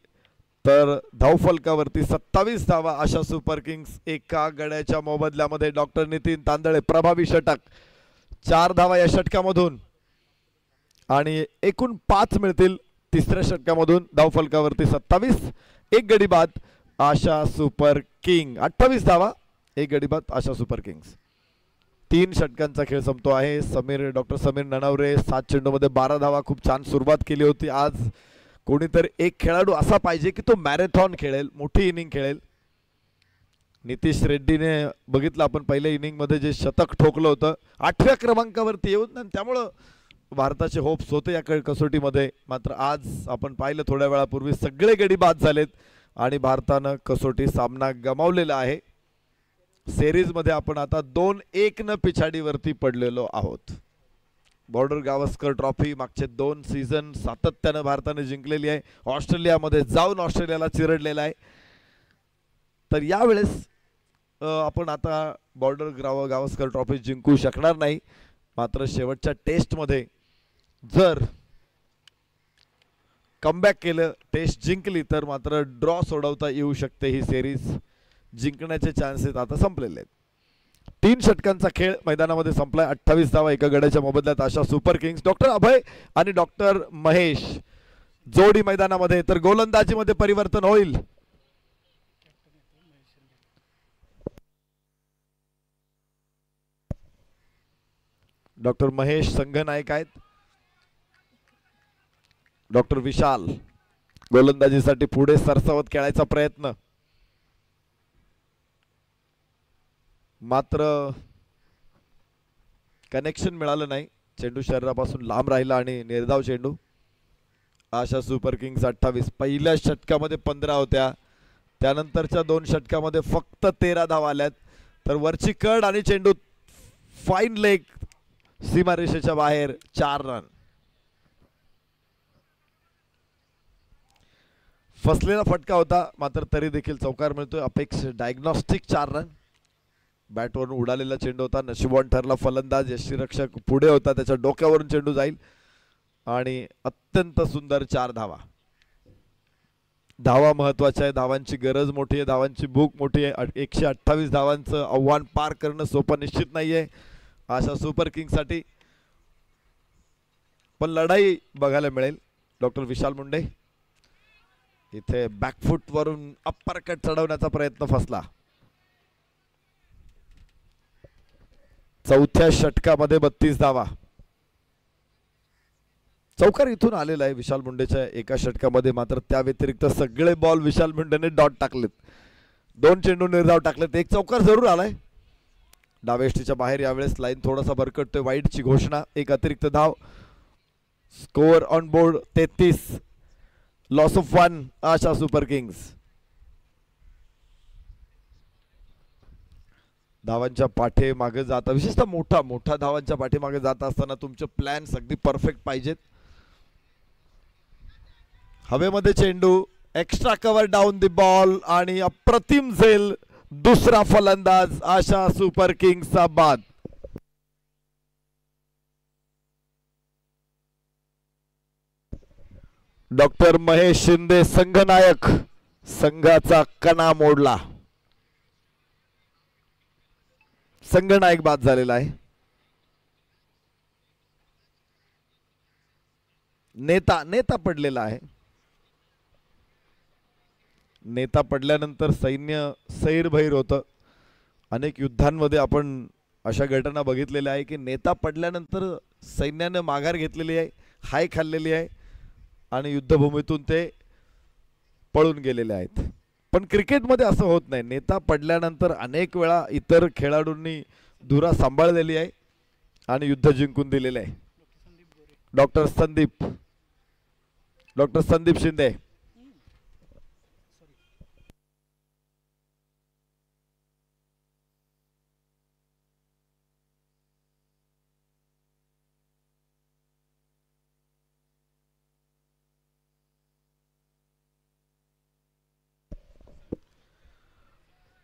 [SPEAKER 1] तर धावफलकावरती 27 धावा आशा सुपर किंग्स. एका गड्याच्या मोबदल्यामध्ये डॉक्टर नितीन तांदळे प्रभावी षटक, 4 धावा या षटकामधून आणि एकूण 5 मिळतील तिसऱ्या षटकामधून. धावफलकावरती 27, एक गडी बाद आशा सुपर किंग. 28 धावा, एक गडी बाद आशा सुपर किंग्स. 3 षटकांचा खेळ संपतो आहे. डॉक्टर समीर ननावरे 7 चेंडूमध्ये 12 धावा. खूप छान सुरुवात केली होती. आज कोणीतरी एक खेळाडू असा पाहिजे की तो मॅरेथॉन खेळेल, मोठी इनिंग खेळेल. नितीश रेड्डीने बघितलं आपण पहिल्या इनिंगमध्ये जे शतक ठोकलं होतं 8व्या क्रमांकावरती येऊन, त्यामुळं भारताचे होप्स होते या कसोटीमध्ये. मात्र आज आपण पाहिलं थोड्या वेळापूर्वी सगळे गडी बाद झालेत आणि भारतानं कसोटी सामना गमावलेला आहे. सिरीजमध्ये आपण आता 2-1 न पिछाडीवरती पडलेलो आहोत. बॉर्डर गावस्कर ट्रॉफी मागचे 2 सीझन सातत्यानं भारताने जिंकलेली आहे. ऑस्ट्रेलियामध्ये जाऊन ऑस्ट्रेलियाला चिरडलेला आहे. तर यावेळेस आपण आता बॉर्डर गावस्कर ट्रॉफी जिंकू शकणार नाही. मात्र शेवटच्या टेस्टमध्ये जर कमबॅक केलं, टेस्ट जिंकली, तर मात्र ड्रॉ सोडवता येऊ शकते. ही सिरीज जिंकण्याचे चान्सेस आता संपलेले आहेत. 3 षटकांचा खेळ मैदानामध्ये संपलाय. 28 धावा एका गड्याच्या मोबदल्यात आशा सुपर किंग्स. डॉक्टर अभय आणि डॉक्टर महेश जोडी मैदानामध्ये. तर गोलंदाजीमध्ये परिवर्तन होईल. डॉक्टर महेश संघनायक आहेत. डॉक्टर विशाल गोलंदाजीसाठी पुढे सरसावत खेळायचा प्रयत्न, मात्र कनेक्शन मिळालं नाही. चेंडू शरीरापासून लांब राहिला आणि निर्धाव चेंडू. आशा सुपर किंग्स 28. पहिल्या षटकामध्ये 15 होत्या, त्यानंतरच्या 2 षटकामध्ये फक्त 13 धावा आल्यात. तर वरची कड आणि चेंडू फाईन लेग, सीमारेषेच्या बाहेर, 4 रन. फसलेला फटका होता, मात्र तरी देखील चौकार मिळतोय. अपेक्षा डायग्नॉस्टिक 4 रन. बॅटवरून उडालेला चेंडू होता, नशिबवान ठरला फलंदाज. यष्टीरक्षक पुढे होता, त्याच्या डोक्यावरून चेंडू जाईल आणि अत्यंत सुंदर 4 धावा. धावा महत्वाच्या आहे, धावांची गरज मोठी आहे, धावांची भूक मोठी आहे. 128 धावांचं आव्हान पार करणं सोपं निश्चित नाहीये आशा सुपर किंग्ससाठी, पण लढाई बघायला मिळेल. डॉक्टर विशाल मुंडे इथे बॅकफूट वरून अप्पर कट चढवण्याचा प्रयत्न फसला. चौथ्या षटकामध्ये 32 धावा. चौकार इथून आलेला आहे विशाल मुंडेच्या एका षटकामध्ये, मात्र त्या व्यतिरिक्त सगळे बॉल विशाल मुंडेने डॉट टाकलेत. 2 चेंडू निर्धाव टाकलेत, एक चौकार जरूर आलाय. डावेष्टीच्या बाहेर यावेळेस लाईन थोडासा भरकटतोय. वाईटची घोषणा, एक अतिरिक्त धाव. Score on board 33. Loss of 1 Asha super Kings. धावांच्या पाठे मागे जाता, विशेषतः मोठा धावांच्या पाठी मागे जात असताना तुमचे प्लॅन्स अगदी परफेक्ट पाहिजेत. हवेमध्ये चेंडू, extra cover down the ball आणि अप्रतिम झेल. दुसरा फलंदाज आशा सुपर किंग्सचा बाद. डॉक्टर महेश शिंदे संघनायक, संघाचा कणा मोडला. संघनायक बाद झालेला आहे. नेता पडलेला आहे. नेता पडल्यानंतर सैन्य सैरभैर होतं. अनेक युद्धांमध्ये आपण अशा घटना बघितलेल्या आहे की नेता पडल्यानंतर सैन्याने माघार घेतलेली आहे, हाय खाल्लेली आहे आणि युद्धभूमीतून ते पळून गेलेले आहेत. पण क्रिकेटमध्ये असं होत नाही. नेता पडल्यानंतर अनेक वेळा इतर खेळाडूंनी धुरा सांभाळलेली आहे आणि युद्ध जिंकून दिलेले आहे. डॉक्टर संदीप शिंदे.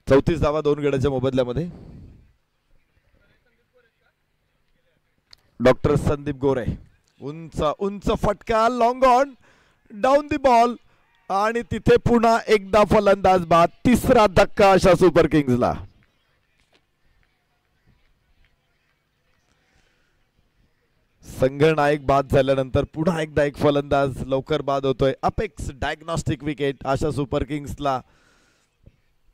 [SPEAKER 1] 34 धावा 2 गड्याच्या मोबदल्यामध्ये. डॉक्टर संदीप गोरे उंच उंच फटका, long on, down the ball आणि तिथे पुन्हा एकदा फलंदाज बाद. तिसरा धक्का अशा सुपर किंग्सला. संघनायक बाद झाल्यानंतर पुन्हा एकदा एक फलंदाज लवकर बाद होतोय. अपेक्स डायग्नॉस्टिक विकेट अशा सुपर किंग्सला.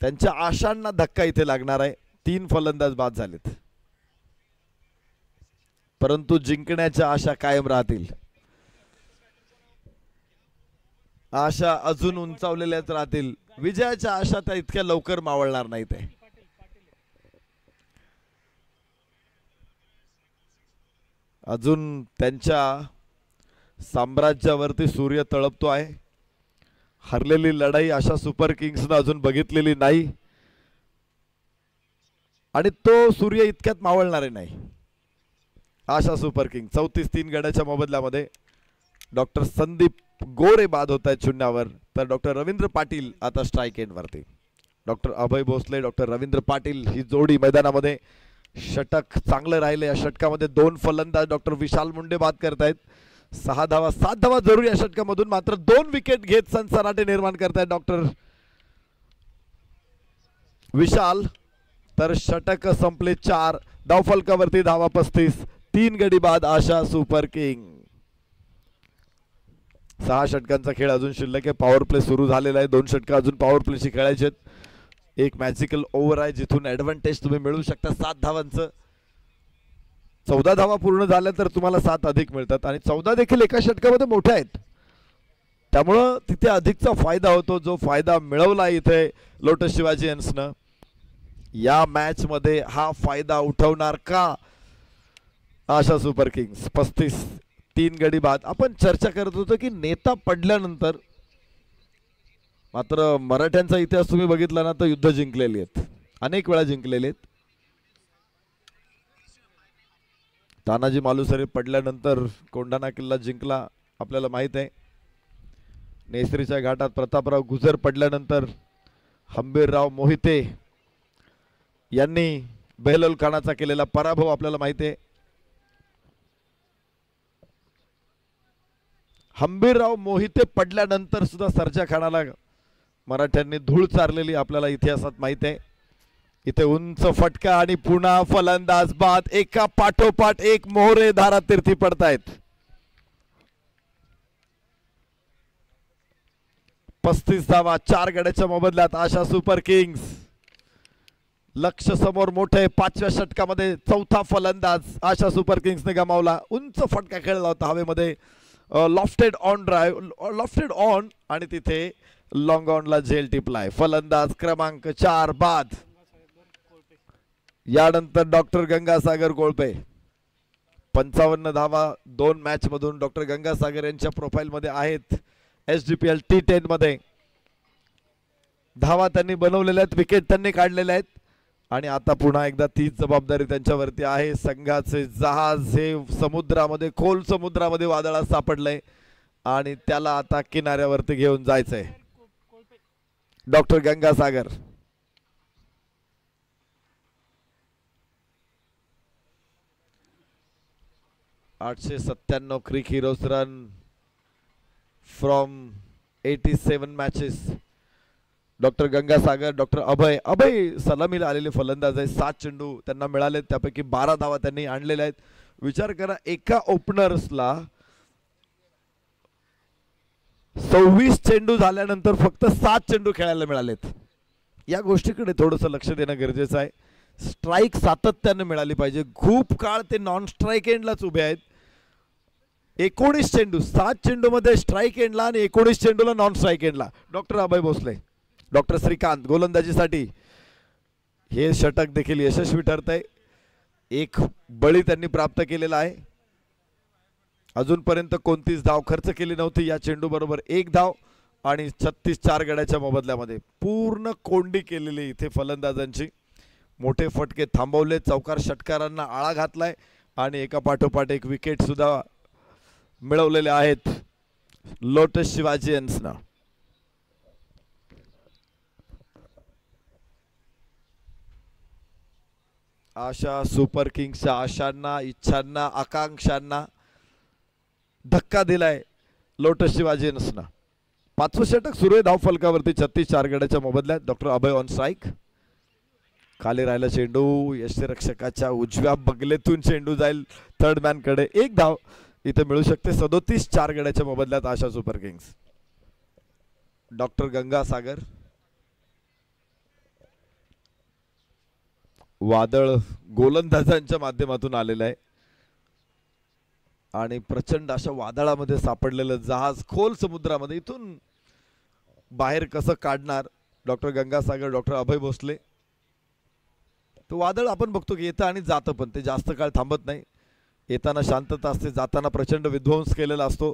[SPEAKER 1] त्यांच्या आशांना धक्का इथे लागणार आहे. 3 फलंदाज बाद झालेत, परंतु जिंकण्याच्या आशा कायम राहतील. आशा अजून उंचावलेल्याच राहतील. विजयाच्या आशा त्या इतक्या लवकर मावळणार नाहीत. अजून त्यांच्या साम्राज्यावरती सूर्य तळपतो आहे. हरलेली लढाई अशा सुपर किंग्सनं अजून बघितलेली नाही आणि तो सूर्य इतक्यात मावळणार नाही. आशा सुपर किंग 34-3 गड्याच्या मोबदल्यामध्ये. डॉक्टर संदीप गोरे बाद होत आहेत शून्यावर, तर डॉक्टर रवींद्र पाटील आता स्ट्राईक एंड वरती. डॉक्टर अभय भोसले, डॉक्टर रवींद्र पाटील ही जोडी मैदानामध्ये. षटक चांगलं राहिले. या षटकामध्ये 2 फलंदाज डॉक्टर विशाल मुंडे बाद करतायत. 6 धावा 7 धावा जरूर या षटकामधून, मात्र 2 विकेट घेत सनसनाटे निर्माण करतायत डॉक्टर विशाल. तर षटक संपले 4 धावफलकावरती धावा 35. 3 गडी बाद आशा सुपर किंग. 6 षटकांचा खेळ अजून शिल्लक आहे. पॉवर प्ले सुरू झालेला आहे. 2 षटक अजून पॉवर प्लेची खेळायचे आहेत. एक मॅजिकल ओव्हर आहे जिथून ऍडव्हान्टेज तुम्ही मिळवू शकता 7 धावांचं. 14 धावा पूर्ण झाल्या तर तुम्हाला 7 अधिक मिळतात आणि 14 देखील एका षटकामध्ये मोठ्या आहेत. त्यामुळं तिथे अधिकचा फायदा होतो, जो फायदा मिळवला इथे लोटस शिवाजी यन्सनं. या मॅच मध्ये हा फायदा उठवणार का आशा सुपर किंग्स. 35-3 गडी बाद. आपण चर्चा करत होतो की नेता पडल्यानंतर मात्र मराठ्यांचा इतिहास तुम्ही बघितला ना तर युद्ध जिंकलेली आहेत, अनेक वेळा जिंकलेले आहेत. तानाजी मालुसरे पडल्यानंतर कोंढाणा किल्ला जिंकला आपल्याला माहित आहे. नेसरीच्या घाटात प्रतापराव गुजर पडल्यानंतर हंबीरराव मोहिते यांनी बेहलोल खानाचा केलेला पराभव आपल्याला माहिती आहे. हंबीरराव मोहिते पडल्यानंतर सुद्धा सरजा खानाला मराठ्यांनी धूळ चारलेली आपल्याला इतिहासात माहित आहे. इथे उंच फटका आणि पुन्हा फलंदाज बाद. एका पाठोपाठ एक मोहरे धारातीर्थी पडतायत. 35 धावा 4 गड्याच्या मोबदल्यात आशा सुपर किंग्स. लक्ष समोर मोठे. 5व्या षटकामध्ये 4था फलंदाज आशा सुपर किंग्सने गमावला. उंच फटका खेळला होता हवेमध्ये. Lofted on drive, lofted on आणि तिथे लॉंग ऑनला झेल टिपलाय. फलंदाज क्रमांक 4 बाद. यानंतर डॉक्टर गंगासागर कोळपे. 55 धावा 2 मॅच मधून डॉक्टर गंगासागर यांच्या प्रोफाइल मध्ये आहेत. SGPL T10 मध्ये धावा त्यांनी बनवलेल्या आहेत, विकेट त्यांनी काढलेल्या आहेत आणि आता पुन्हा एकदा तीच जबाबदारी त्यांच्यावरती आहे. संघाचे जहाज हे समुद्रामध्ये, खोल समुद्रामध्ये वादळात सापडलंय आणि त्याला आता किनाऱ्यावरती घेऊन जायचंय. Doctor Gangasagar. $897 Cric Heroes run from 87 matches. Doctor Gangasagar, doctor Abhay सलामीला आलेले फलंदाज आहेत. 7 चेंडू त्यांना मिळाले, त्यापैकी 12 धावा त्यांनी आणलेल्या आहेत. विचार करा, एका ओपनर्सला 26 चेंडू झाल्यानंतर फक्त 7 चेंडू खेळायला मिळालेत. या गोष्टीकडे थोडंसं लक्ष देणं गरजेचं आहे. स्ट्राईक सातत्याने मिळाली पाहिजे. खूप काळ ते नॉन स्ट्राईक एंडलाच उभे आहेत. 19 चेंडू, 7 चेंडू मध्ये स्ट्राईक एंडला आणि 19 चेंडूला नॉन स्ट्राईक एंडला. डॉक्टर अभय भोसले, डॉक्टर श्रीकांत गोलंदाजीसाठी हे षटक देखील यशस्वी ठरतंय. एक बळी त्यांनी प्राप्त केलेला आहे. अजूनपर्यंत कोणतीच धाव खर्च केली नव्हती. या चेंडू बरोबर 1 धाव आणि 36 गड्याच्या मोबदल्यामध्ये पूर्ण कोंडी केलेली इथे फलंदाजांची. मोठे फटके थांबवले, चौकार षटकारांना आळा घातलाय आणि एका पाठोपाठ एक विकेट सुद्धा मिळवलेले आहेत लोटस शिवाजी यन्सना. आशा सुपर किंग्सच्या आशांना, इच्छांना, आकांक्षांना धक्का दिलाय लोटस शिवाजी नसना. 5वं षटक सुरू आहे धावफलकावरती 36 गड्याच्या मोबदल्यात. Doctor Abhay on strike. खाली राहिला चेंडू, यष्टीरक्षकाच्या उजव्या बगलेतून चेंडू जाईल थर्ड मॅन कडे. 1 धाव इथे मिळू शकते 37 गड्याच्या मोबदल्यात आशा सुपर किंग्स. डॉक्टर गंगासागर, वादळ गोलंदाजांच्या माध्यमातून आलेलं आहे आणि प्रचंड अशा वादळामध्ये सापडलेलं जहाज खोल समुद्रामध्ये इथून बाहेर कसं काढणार डॉक्टर गंगासागर, डॉक्टर अभय भोसले. तो वादळ आपण बघतो की येतं आणि जातं, पण ते जास्त काळ थांबत नाही. येताना शांतता असते, जाताना प्रचंड विध्वंस केलेला असतो.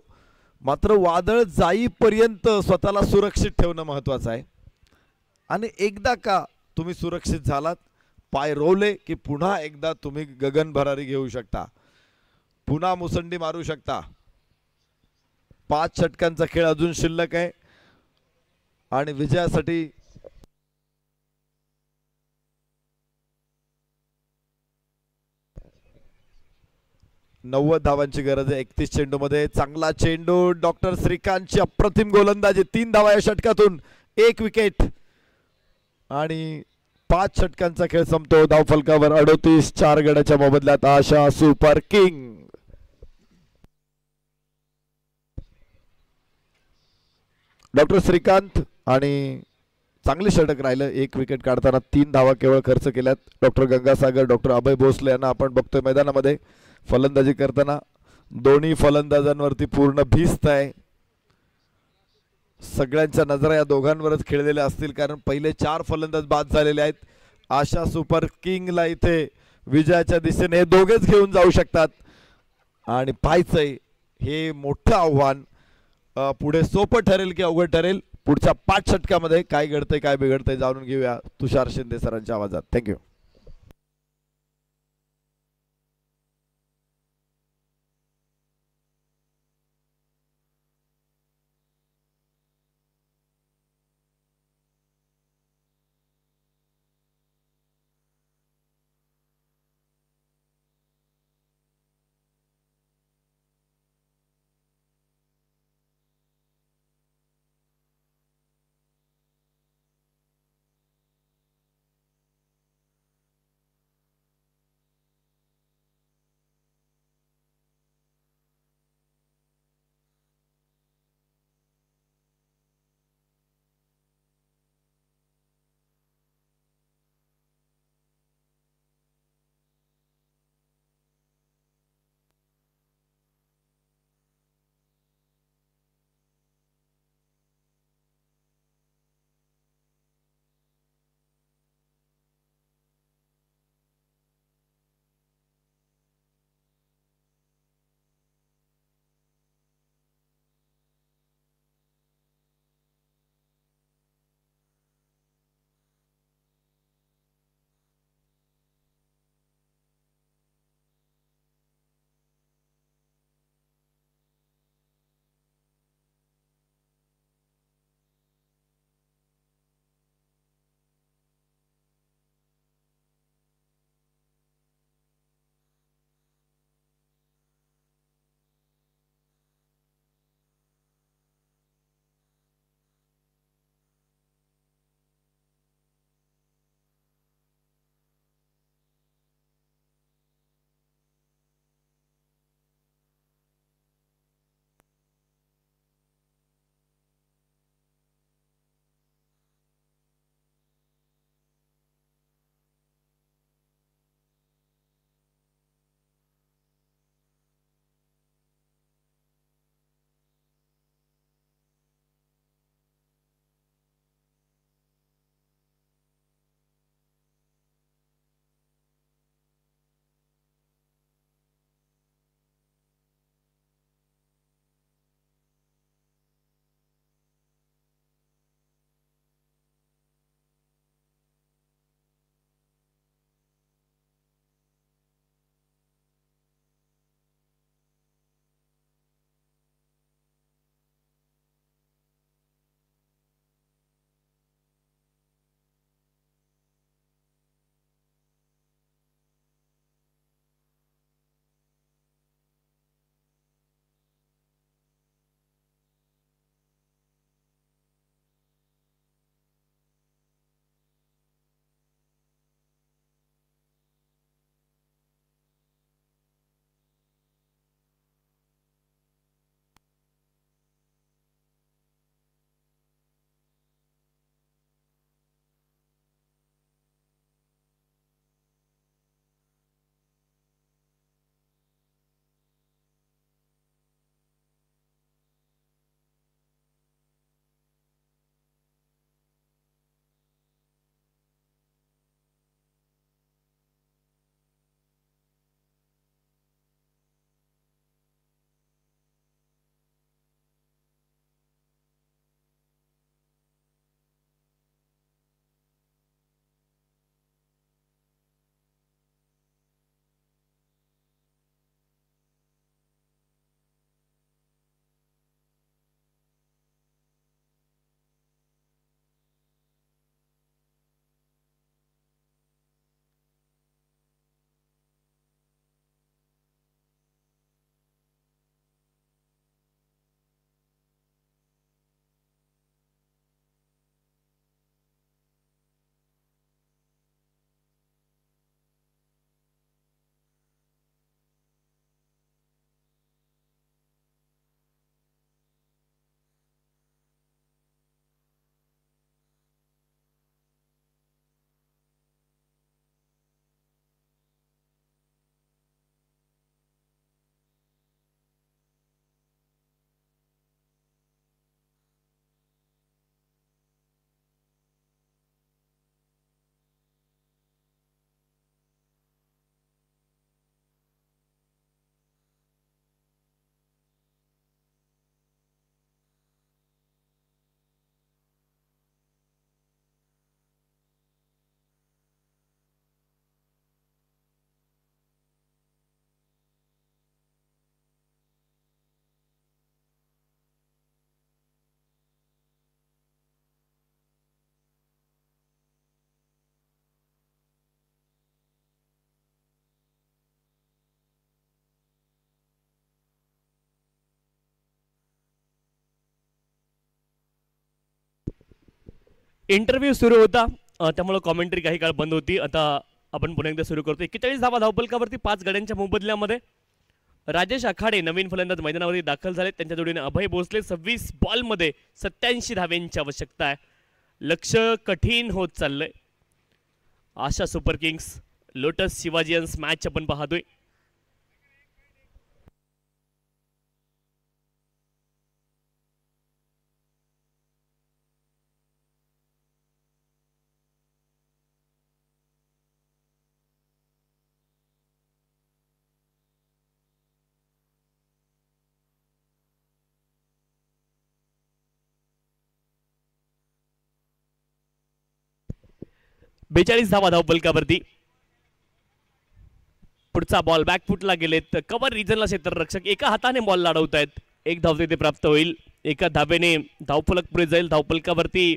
[SPEAKER 1] मात्र वादळ जाईपर्यंत स्वतःला सुरक्षित ठेवणं महत्वाचं आहे. आणि एकदा का तुम्ही सुरक्षित झालात, पाय रोवले की पुन्हा एकदा तुम्ही गगन भरारी घेऊ शकता, पुन्हा मुसंडी मारू शकता. 5 षटकांचा खेळ अजून शिल्लक आहे आणि विजयासाठी धावांची गरज आहे 31 चेंडू मध्ये. चांगला चेंडू, डॉक्टर श्रीकांतची अप्रतिम गोलंदाजी. 3 धावा या षटकातून, 1 विकेट आणि 5 षटकांचा खेळ संपतो. धावफलकावर 38 गड्याच्या मोबदल्यात आशा सुपर किंग. डॉक्टर श्रीकांत आणि चांगले षटक राहिलं. 1 विकेट काढताना 3 धावा केवळ खर्च केल्यात. डॉक्टर गंगासागर, डॉक्टर अभय भोसले यांना आपण बघतोय मैदानामध्ये फलंदाजी करताना. दोन्ही फलंदाजांवरती पूर्ण भिस्त आहे. सगळ्यांच्या नजरा या दोघांवरच खेळलेल्या असतील, कारण पहिले 4 फलंदाज बाद झालेले आहेत. आशा सुपर किंगला इथे विजयाच्या दिशेने हे दोघेच घेऊन जाऊ शकतात आणि पाहायचंय हे मोठं आव्हान पुढे सोपं ठरेल की अवघड ठरेल. पुढच्या 5 षटकामध्ये काय घडतंय काय बिघडतंय जाणून घेऊया तुषार शिंदे सरांच्या आवाजात. थँक्यू.
[SPEAKER 2] इंटरव्ह्यू सुरू होता त्यामुळे कॉमेंट्री काही काळ बंद होती. आता आपण पुन्हा एकदा सुरू करतो. 41 धावा धावफलकावरती 5 गड्यांच्या मोबदल्यामध्ये. राजेश आखाडे नवीन फलंदाज मैदानावरती दाखल झाले. त्यांच्या जोडीने अभय भोसले. 26 बॉलमध्ये 87 धाव्यांची आवश्यकता आहे. लक्ष कठीण होत चाललंय. आशा सुपर किंग्स लोटस शिवाजियन्स मॅच आपण पाहतोय. बेचाळीस धावा धावफलकावरती. पुढचा बॉल बॅकफुटला गेलेत. कव्हर रिजनला क्षेत्ररक्षक एका हाताने बॉल लढवत आहेत. एक धाव तिथे प्राप्त होईल. एका धावेने धावफलक पुढे जाईल. धावफलकावरती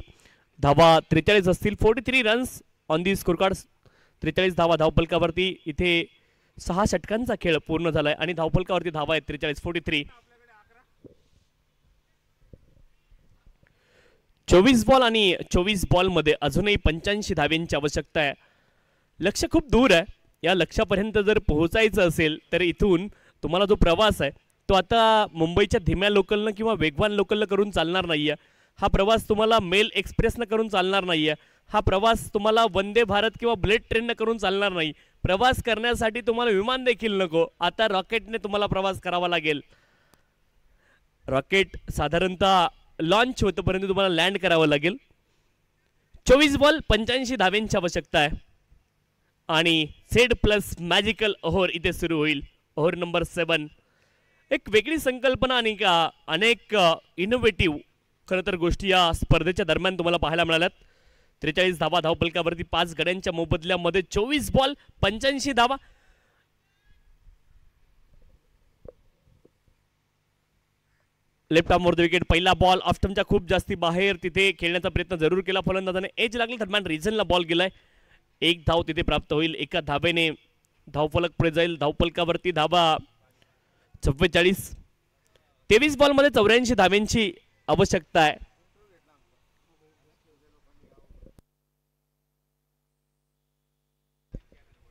[SPEAKER 2] धावा 43 असतील. 43 runs on the score card. 43 धावा धावफलकावरती. इथे 6 षटकांचा खेळ पूर्ण झालाय आणि धावफलकावरती धावा आहेत 43. 43. 24 बॉल आणि 24 बॉलमध्ये अजूनही 85 धाव्यांची आवश्यकता आहे. लक्ष खूप दूर आहे. या लक्ष्यापर्यंत जर पोहोचायचं असेल तर इथून तुम्हाला जो प्रवास आहे तो आता मुंबईच्या धीम्या लोकलनं किंवा वेगवान लोकलनं करून चालणार नाहीये. हा प्रवास तुम्हाला मेल एक्सप्रेसनं करून चालणार नाहीये. हा प्रवास तुम्हाला वंदे भारत किंवा बुलेट ट्रेननं करून चालणार नाही. प्रवास करण्यासाठी तुम्हाला विमान देखील नको. आता रॉकेटने तुम्हाला प्रवास करावा लागेल. रॉकेट साधारणतः लॉन्च होतपर्यंत तुम्हाला लँड करावं लागेल. 24 बॉल 85 धाव्यांची आवश्यकता आहे आणि सेड प्लस मॅजिकल ओव्हर इथे सुरू होईल. Over number 7. एक वेगळी संकल्पना आणि अनेक इनोव्हेटिव्ह खरं तर गोष्टी या स्पर्धेच्या दरम्यान तुम्हाला पाहायला मिळाल्यात. 43 धावा धावफलकावरती 5 गड्यांच्या मोबदल्यामध्ये 24 बॉल 85 धावा. लेफ्ट आर्म वर विकेट. पहिला बॉल ऑफ्टमच्या खूप जास्ती बाहेर. तिथे खेळण्याचा प्रयत्न जरूर केला फलंदाजाने. एज लागली दरम्यान रिजनला बॉल गेलाय. एक धाव तिथे प्राप्त होईल. एका धावेने धावफलक पुढे जाईल. धावफलकावरती धावा 44. 23 बॉलमध्ये 84 धाव्यांची आवश्यकता आहे.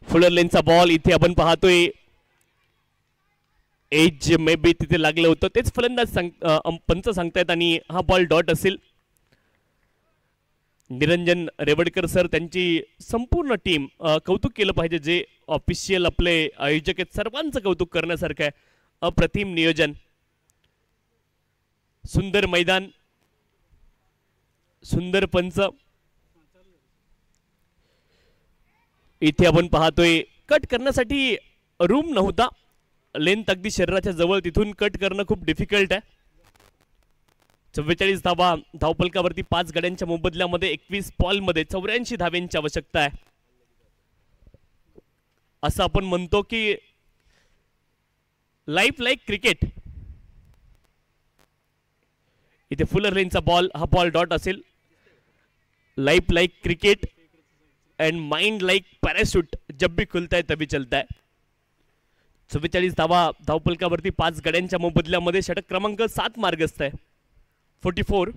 [SPEAKER 2] फुलर लेनचा बॉल इथे आपण पाहतोय. एज मे बी तिथे लागलं होतं तेच फलंदाज पंच सांगतायत आणि हा बॉल डॉट असेल. निरंजन रेवडकर सर त्यांची संपूर्ण टीम कौतुक केलं पाहिजे. जे ऑफिशियल आपले आयोजक आहेत सर्वांचं कौतुक करण्यासारखं आहे. अप्रतिम नियोजन. सुंदर मैदान. सुंदर पंच. इथे आपण पाहतोय कट करण्यासाठी रूम नव्हता. लेंथ अगदी शरीराच्या जवळ. तिथून कट करणं खूप डिफिकल्ट आहे. 44 धावा धावफलकावरती 5 गड्यांच्या मोबदल्यामध्ये 21 बॉलमध्ये 84 धाव्यांची आवश्यकता आहे. असं आपण म्हणतो की लाईफ लाईक क्रिकेट. इथे फुलर लेनचा बॉल. हा बॉल डॉट असेल. Life like cricket and mind like parachute. जब भी खुलता है तभी चलता है. 44 धावा धावफलकावरती 5 गड्यांच्या मोबदल्यामध्ये षटक क्रमांक 7 मार्गस्थ आहे. 44.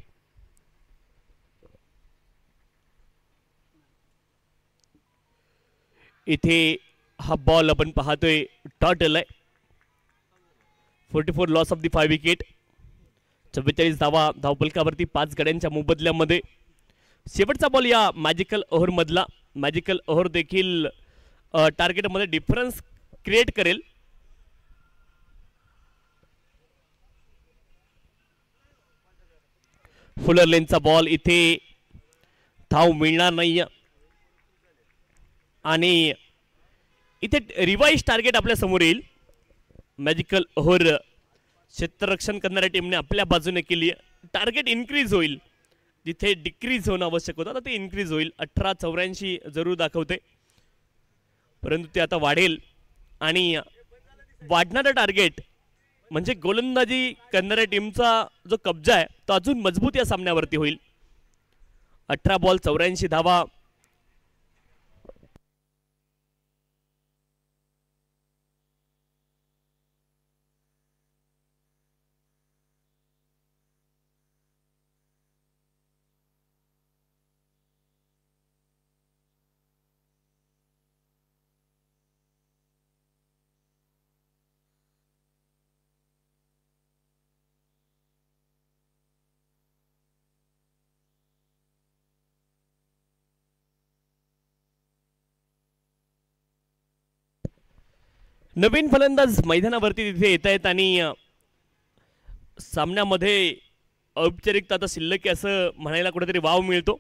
[SPEAKER 2] इथे हा बॉल आपण पाहतोय डॉट आलाय. 44 लॉस ऑफ दी 5 विकेट. 44 धावा धावफलकावरती 5 गड्यांच्या मोबदल्यामध्ये. शेवटचा बॉल या मॅजिकल ओव्हर मधला. मॅजिकल ओव्हर देखील टार्गेटमध्ये डिफरन्स क्रिएट करेल. फुलर लेनचा बॉल. इथे धाव मिळणार नाही आणि इथे रिवाइज टार्गेट आपल्या समोर येईल. मॅजिकल ओव्हर क्षेत्ररक्षण करणाऱ्या टीमने आपल्या बाजूने केली. टार्गेट इन्क्रीज होईल. जिथे डिक्रीज होणं आवश्यक होतं ते इन्क्रीज होईल. 18-84 जरूर दाखवते परंतु ते आता वाढेल आणि वाढणारं टार्गेट म्हणजे गोलंदाजी करणाऱ्या टीमचा जो कब्जा आहे तो अजून मजबूत या सामन्यावरती होईल. 18 बॉल 84 धावा. नवीन फलंदाज मैदानावरती तिथे येत आहेत आणि सामन्यामध्ये औपचारिकता आता शिल्लक आहे असं म्हणायला कुठेतरी वाव मिळतो.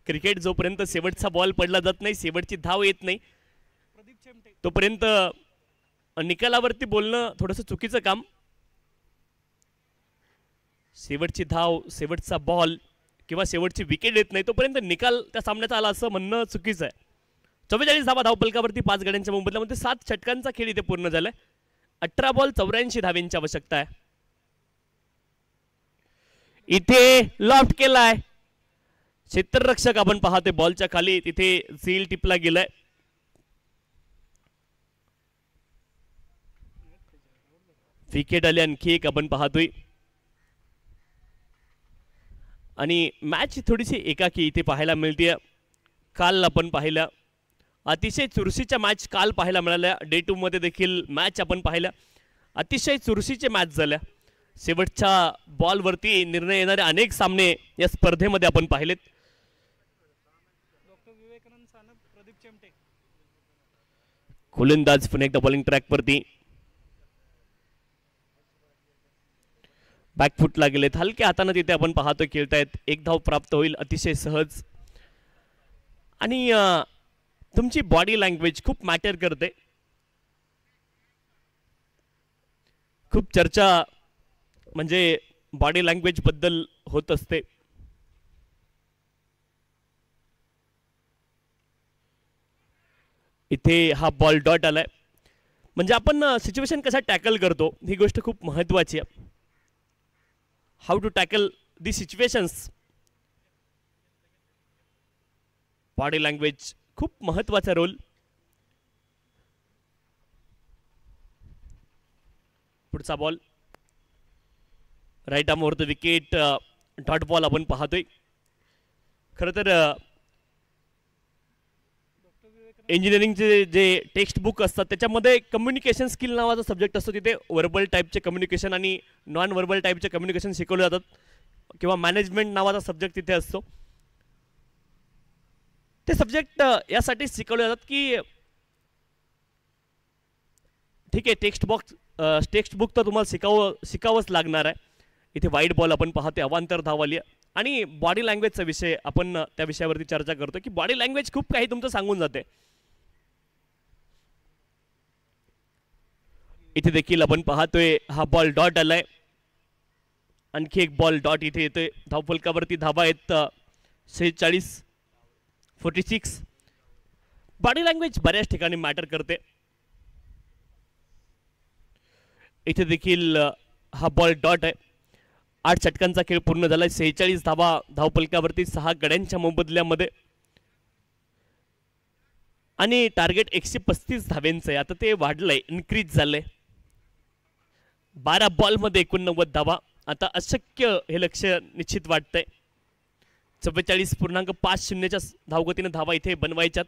[SPEAKER 2] क्रिकेट जोपर्यंत शेवटचा बॉल पडला जात नाही, शेवटची धाव येत नाही,
[SPEAKER 3] प्रदीप चेमटे.
[SPEAKER 2] तोपर्यंत निकालावरती बोलणं थोडंसं चुकीचं काम. शेवटची धाव, शेवटचा बॉल किंवा शेवटची विकेट येत नाही तोपर्यंत निकाल त्या सामन्याचा आला असं म्हणणं चुकीचं आहे. 44 धावा धावपलकावरती 5 गड्यांच्या मोबदल्यामध्ये 7 षटकांचा खेळ इथे पूर्ण झालाय. 18 बॉल 84 धावेंची आवश्यकता आहे. इथे लॉफ्ट केलाय क्षेत्ररक्षक, आपण पाहतोय बॉलच्या खाली तिथे झील टिपला गेलाय. विकेट आली आणखी एक आपण पाहतोय आणि मॅच थोडीशी एकाकी इथे पाहायला मिळते. काल आपण पाहिलं अतिशय चुरशीच्या मॅच काल पाहायला मिळाल्या. डे 2 मध्ये देखील मॅच आपण पाहिल्या, अतिशय चुरशीचे मॅच झाल्या. शेवटच्या बॉलवरती निर्णय येणारे अनेक सामने या स्पर्धेमध्ये आपण पाहिलेत.
[SPEAKER 3] डॉक्टर विवेकानंद सानप, प्रदीप चेमटे.
[SPEAKER 2] गोलंदाज पुन्हा एकदा बॉलिंग ट्रॅकवरती बॅकफुटला गेलेत, हलक्या हाताने तिथे आपण पाहतो खेळतायत. एक धाव प्राप्त होईल अतिशय सहज. आणि तुमची बॉडी लँग्वेज खूप मॅटर करते. खूप चर्चा म्हणजे बॉडी लँग्वेज बद्दल होत असते. इथे हा बॉल डॉट आलाय, म्हणजे आपण सिच्युएशन कसा टॅकल करतो ही गोष्ट खूप महत्वाची आहे. How to tackle the situations. Body language खूप महत्वाचा रोल. पुढचा बॉल राईट आर्मवरती विकेट, डॉट बॉल आपण पाहतोय. खरं तर इंजिनिअरिंगचे जे टेक्स्ट बुक असतात त्याच्यामध्ये कम्युनिकेशन स्किल नावाचा सब्जेक्ट असतो. तिथे वर्बल टाईपचे कम्युनिकेशन आणि नॉन वर्बल टाईपचे कम्युनिकेशन शिकवले जातात, किंवा मॅनेजमेंट नावाचा सब्जेक्ट तिथे असतो. ते सब्जेक्ट यासाठी शिकवले जातात की ठीक आहे टेक्स्ट बुक तर तुम्हाला शिकावंच लागणार आहे. इथे वाईट बॉल आपण पाहतोय, अवांतर धाव आली आहे. आणि बॉडी लँग्वेजचा विषय आपण त्या विषयावरती चर्चा करतो की बॉडी लँग्वेज खूप काही तुमचं सांगून जाते. इथे देखील आपण पाहतोय हा बॉल डॉट आलाय, आणखी एक बॉल डॉट इथे येतोय. धावफलकावरती धावा आहेत 46. बॉडी लँग्वेज बऱ्याच ठिकाणी मॅटर करते. इथे देखील हा बॉल डॉट आहे. 8 षटकांचा खेळ पूर्ण झालाय. 46 धावा धावपलकावरती 6 गड्यांच्या मोबदल्यामध्ये आणि टार्गेट 135 धावेंचं आहे. आता ते वाढलंय, इन्क्रीज झालंय. 12 बॉलमध्ये 89 धावा. आता अशक्य हे लक्ष्य निश्चित वाटतंय. 44.50च्या धावगतीने धावा इथे बनवायच्यात.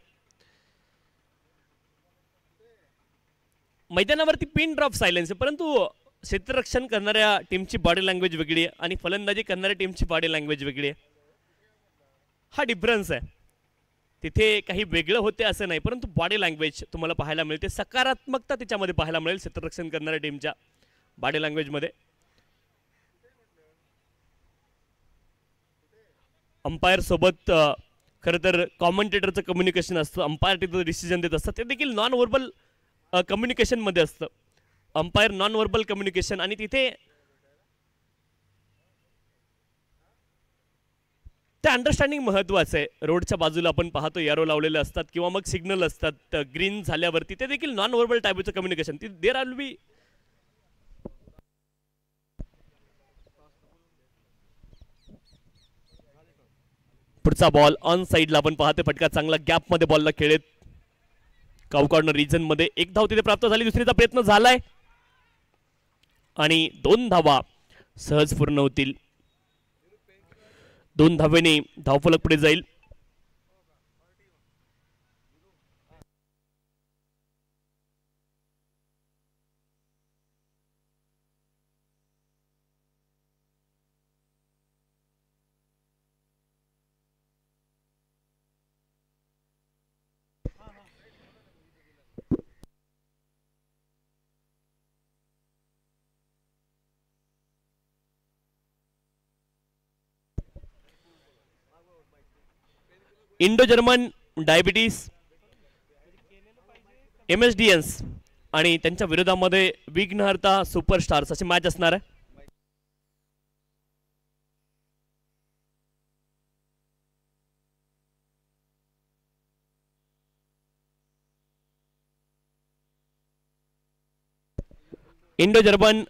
[SPEAKER 2] मैदानावरती पिन ड्रॉप सायलेन्स आहे, परंतु क्षेत्ररक्षण करणाऱ्या टीमची बॉडी लँग्वेज वेगळी आहे आणि फलंदाजी करणाऱ्या टीमची बॉडी लँग्वेज वेगळी आहे. हा डिफरन्स आहे. तिथे काही वेगळं होते असं नाही, परंतु बॉडी लँग्वेज तुम्हाला पाहायला मिळते. सकारात्मकता त्याच्यामध्ये पाहायला मिळेल क्षेत्ररक्षण करणाऱ्या टीमच्या बॉडी लँग्वेजमध्ये. अंपायर सोबत खरं तर कॉमेंटेटरचं कम्युनिकेशन असतं. अंपायर तिथं डिसिजन देत असतात, ते देखील नॉन व्हर्बल कम्युनिकेशनमध्ये असतं. अंपायर नॉन व्हर्बल कम्युनिकेशन, आणि तिथे ते अंडरस्टँडिंग महत्वाचं आहे. रोडच्या बाजूला आपण पाहतो एरो लावलेले असतात किंवा मग सिग्नल असतात ग्रीन झाल्यावरती, ते देखील नॉन व्हर्बल टाईपचं कम्युनिकेशन. देर आर बी पुढचा बॉल ऑन साइडला आपण पाहतो. फटका चांगला गॅपमध्ये बॉलला खेळत काउ कॉर्नर रिजन मध्ये. 1 धाव तिथे प्राप्त झाली. दुसरीचा प्रयत्न झालाय आणि 2 धावा सहज पूर्ण होतील. 2 धावेने धावफलक पुढे जाईल. इंडो जर्मन डायबिटीस MSDNs आणि त्यांच्या विरोधामध्ये विघ्नहर्ता सुपरस्टार्स अशी मॅच असणार आहे. इंडो जर्मन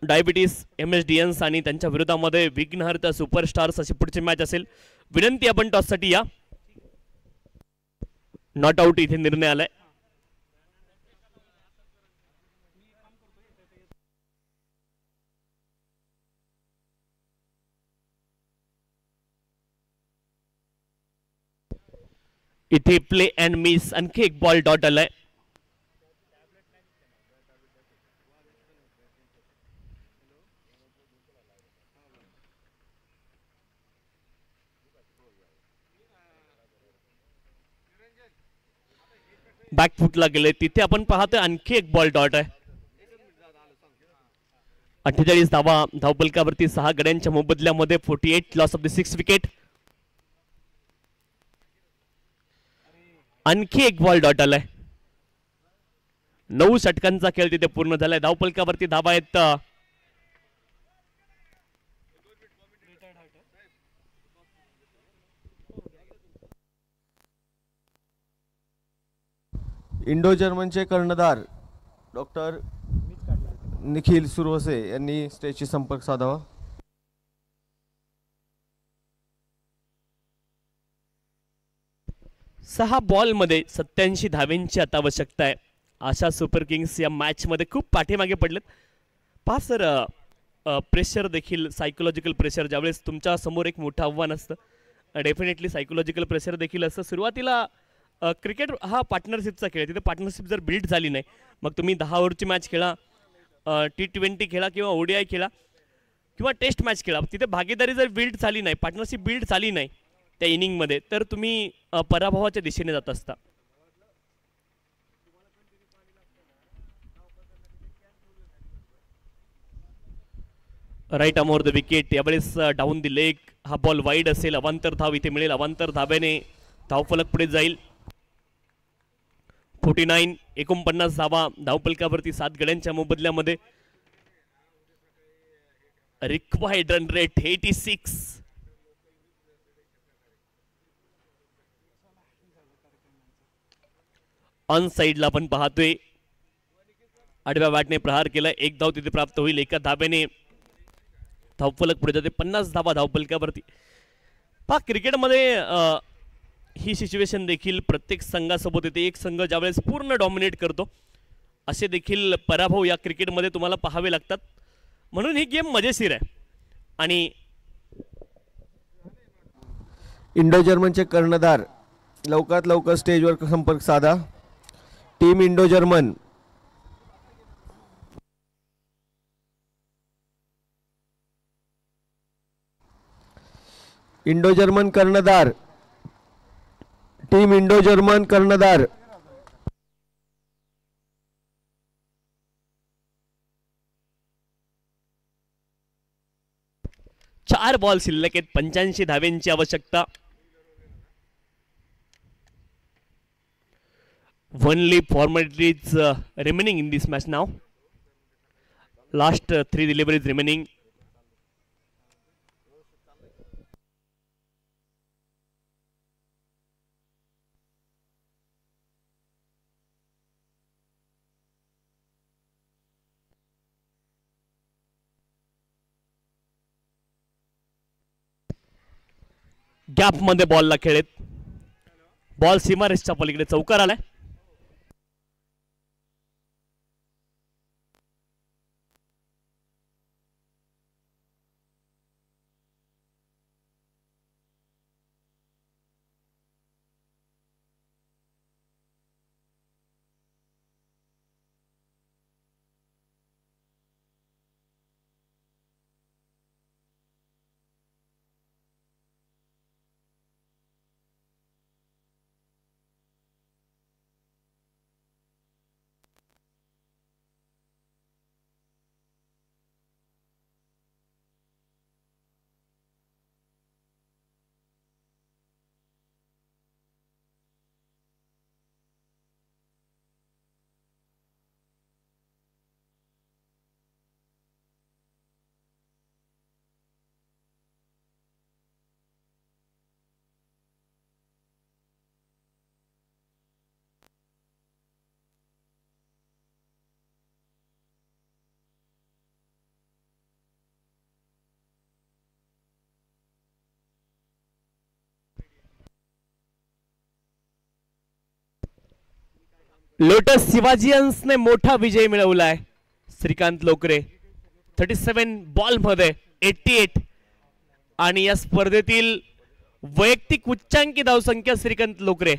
[SPEAKER 2] डायबिटीस MSDNs आणि त्यांच्या विरोधामध्ये विघ्नहर्ता सुपरस्टार्स अशी पुढची मॅच असेल. विनंती आपण टॉससाठी या. नॉट आउट इथे निर्णय आलाय. इथे प्ले अँड मिस आणखी एक बॉल डॉट आलाय. बॅकफुटला गेले तिथे आपण पाहतोय आणखी एक बॉल डॉट आहे. 48 धावा धावपलकावरती 6 गड्यांच्या मोबदल्यामध्ये 48 लॉस ऑफ द 6 विकेट. आणखी एक बॉल डॉट आलाय. 9 षटकांचा खेळ तिथे पूर्ण झालाय. धावपलकावरती धावा आहेत
[SPEAKER 4] इंडो जर्मनचे कर्णधार डॉक्टर निखिल सुरवसे यांनी स्टेजशी संपर्क साधावा.
[SPEAKER 2] सहा बॉल मध्ये 87 धावेंची आता आवश्यकता आहे. आशा सुपर किंग्स या मॅच मध्ये खूप पाठीमागे पडलेत. पहा सर, प्रेशर देखील सायकोलॉजिकल प्रेशर ज्यावेळेस तुमच्या समोर एक मोठं आव्हान असतं डेफिनेटली सायकोलॉजिकल प्रेशर देखील असतं. सुरुवातीला क्रिकेट हा पार्टनरशिपचा खेळ. तिथे पार्टनरशिप जर बिल्ड झाली नाही मग तुम्ही 10 ओव्हरची मॅच खेळा, T20 खेळा किंवा ODI खेळा किंवा टेस्ट मॅच खेळा, तिथे भागीदारी जर बिल्ड झाली नाही, पार्टनरशिप बिल्ड झाली नाही त्या इनिंगमध्ये तर तुम्ही पराभवाच्या दिशेने जात असता. Right arm over the wicket. यावेळेस डाऊन द लेग. हा बॉल वाईड असेल. अवांतर धाव इथे मिळेल. अवांतर धाब्याने धावफलक पुढे जाईल. 49 49 धावा धावपलकावरती 7 गड्यांच्या मोबदल्यामध्ये. Required run rate 86. ऑन साइडला आपण पाहतोय आडव्या बॅटने प्रहार केला. 1 धाव तिथे प्राप्त होईल. एका धाब्याने धावफलक पुढे जाते. 50 धावा धावपलकावरती. पहा क्रिकेटमध्ये ही सिच्युएशन देखील प्रत्येक संघासोबत येते. एक संघ ज्यावेळेस पूर्ण डॉमिनेट करतो असे देखील पराभव या क्रिकेटमध्ये तुम्हाला पाहावे लागतात. म्हणून ही गेम मजेशीर आहे. आणि
[SPEAKER 4] इंडो जर्मनचे कर्णधार लवकरात लवकर स्टेजवर संपर्क साधा. Team Indo German. Indo German कर्णधार. टीम इंडो जर्मन कर्णधार.
[SPEAKER 2] चार बॉल शिल्लक आहेत. 85 धावेंची आवश्यकता. Only formalities remaining in this match now. Last 3 deliveries remaining. Gap मध्ये बॉलला खेळत. बॉल सीमारेषच्या पलीकडे चौकार आलाय. लोटस शिवाजियन्सने मोठा विजय मिळवलाय. श्रीकांत लोकरे 37 बॉल मध्ये 88 आणि या स्पर्धेतील वैयक्तिक उच्चांकी धावसंख्या श्रीकांत लोकरे.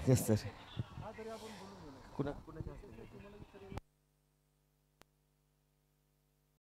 [SPEAKER 4] Yes sir. कुणा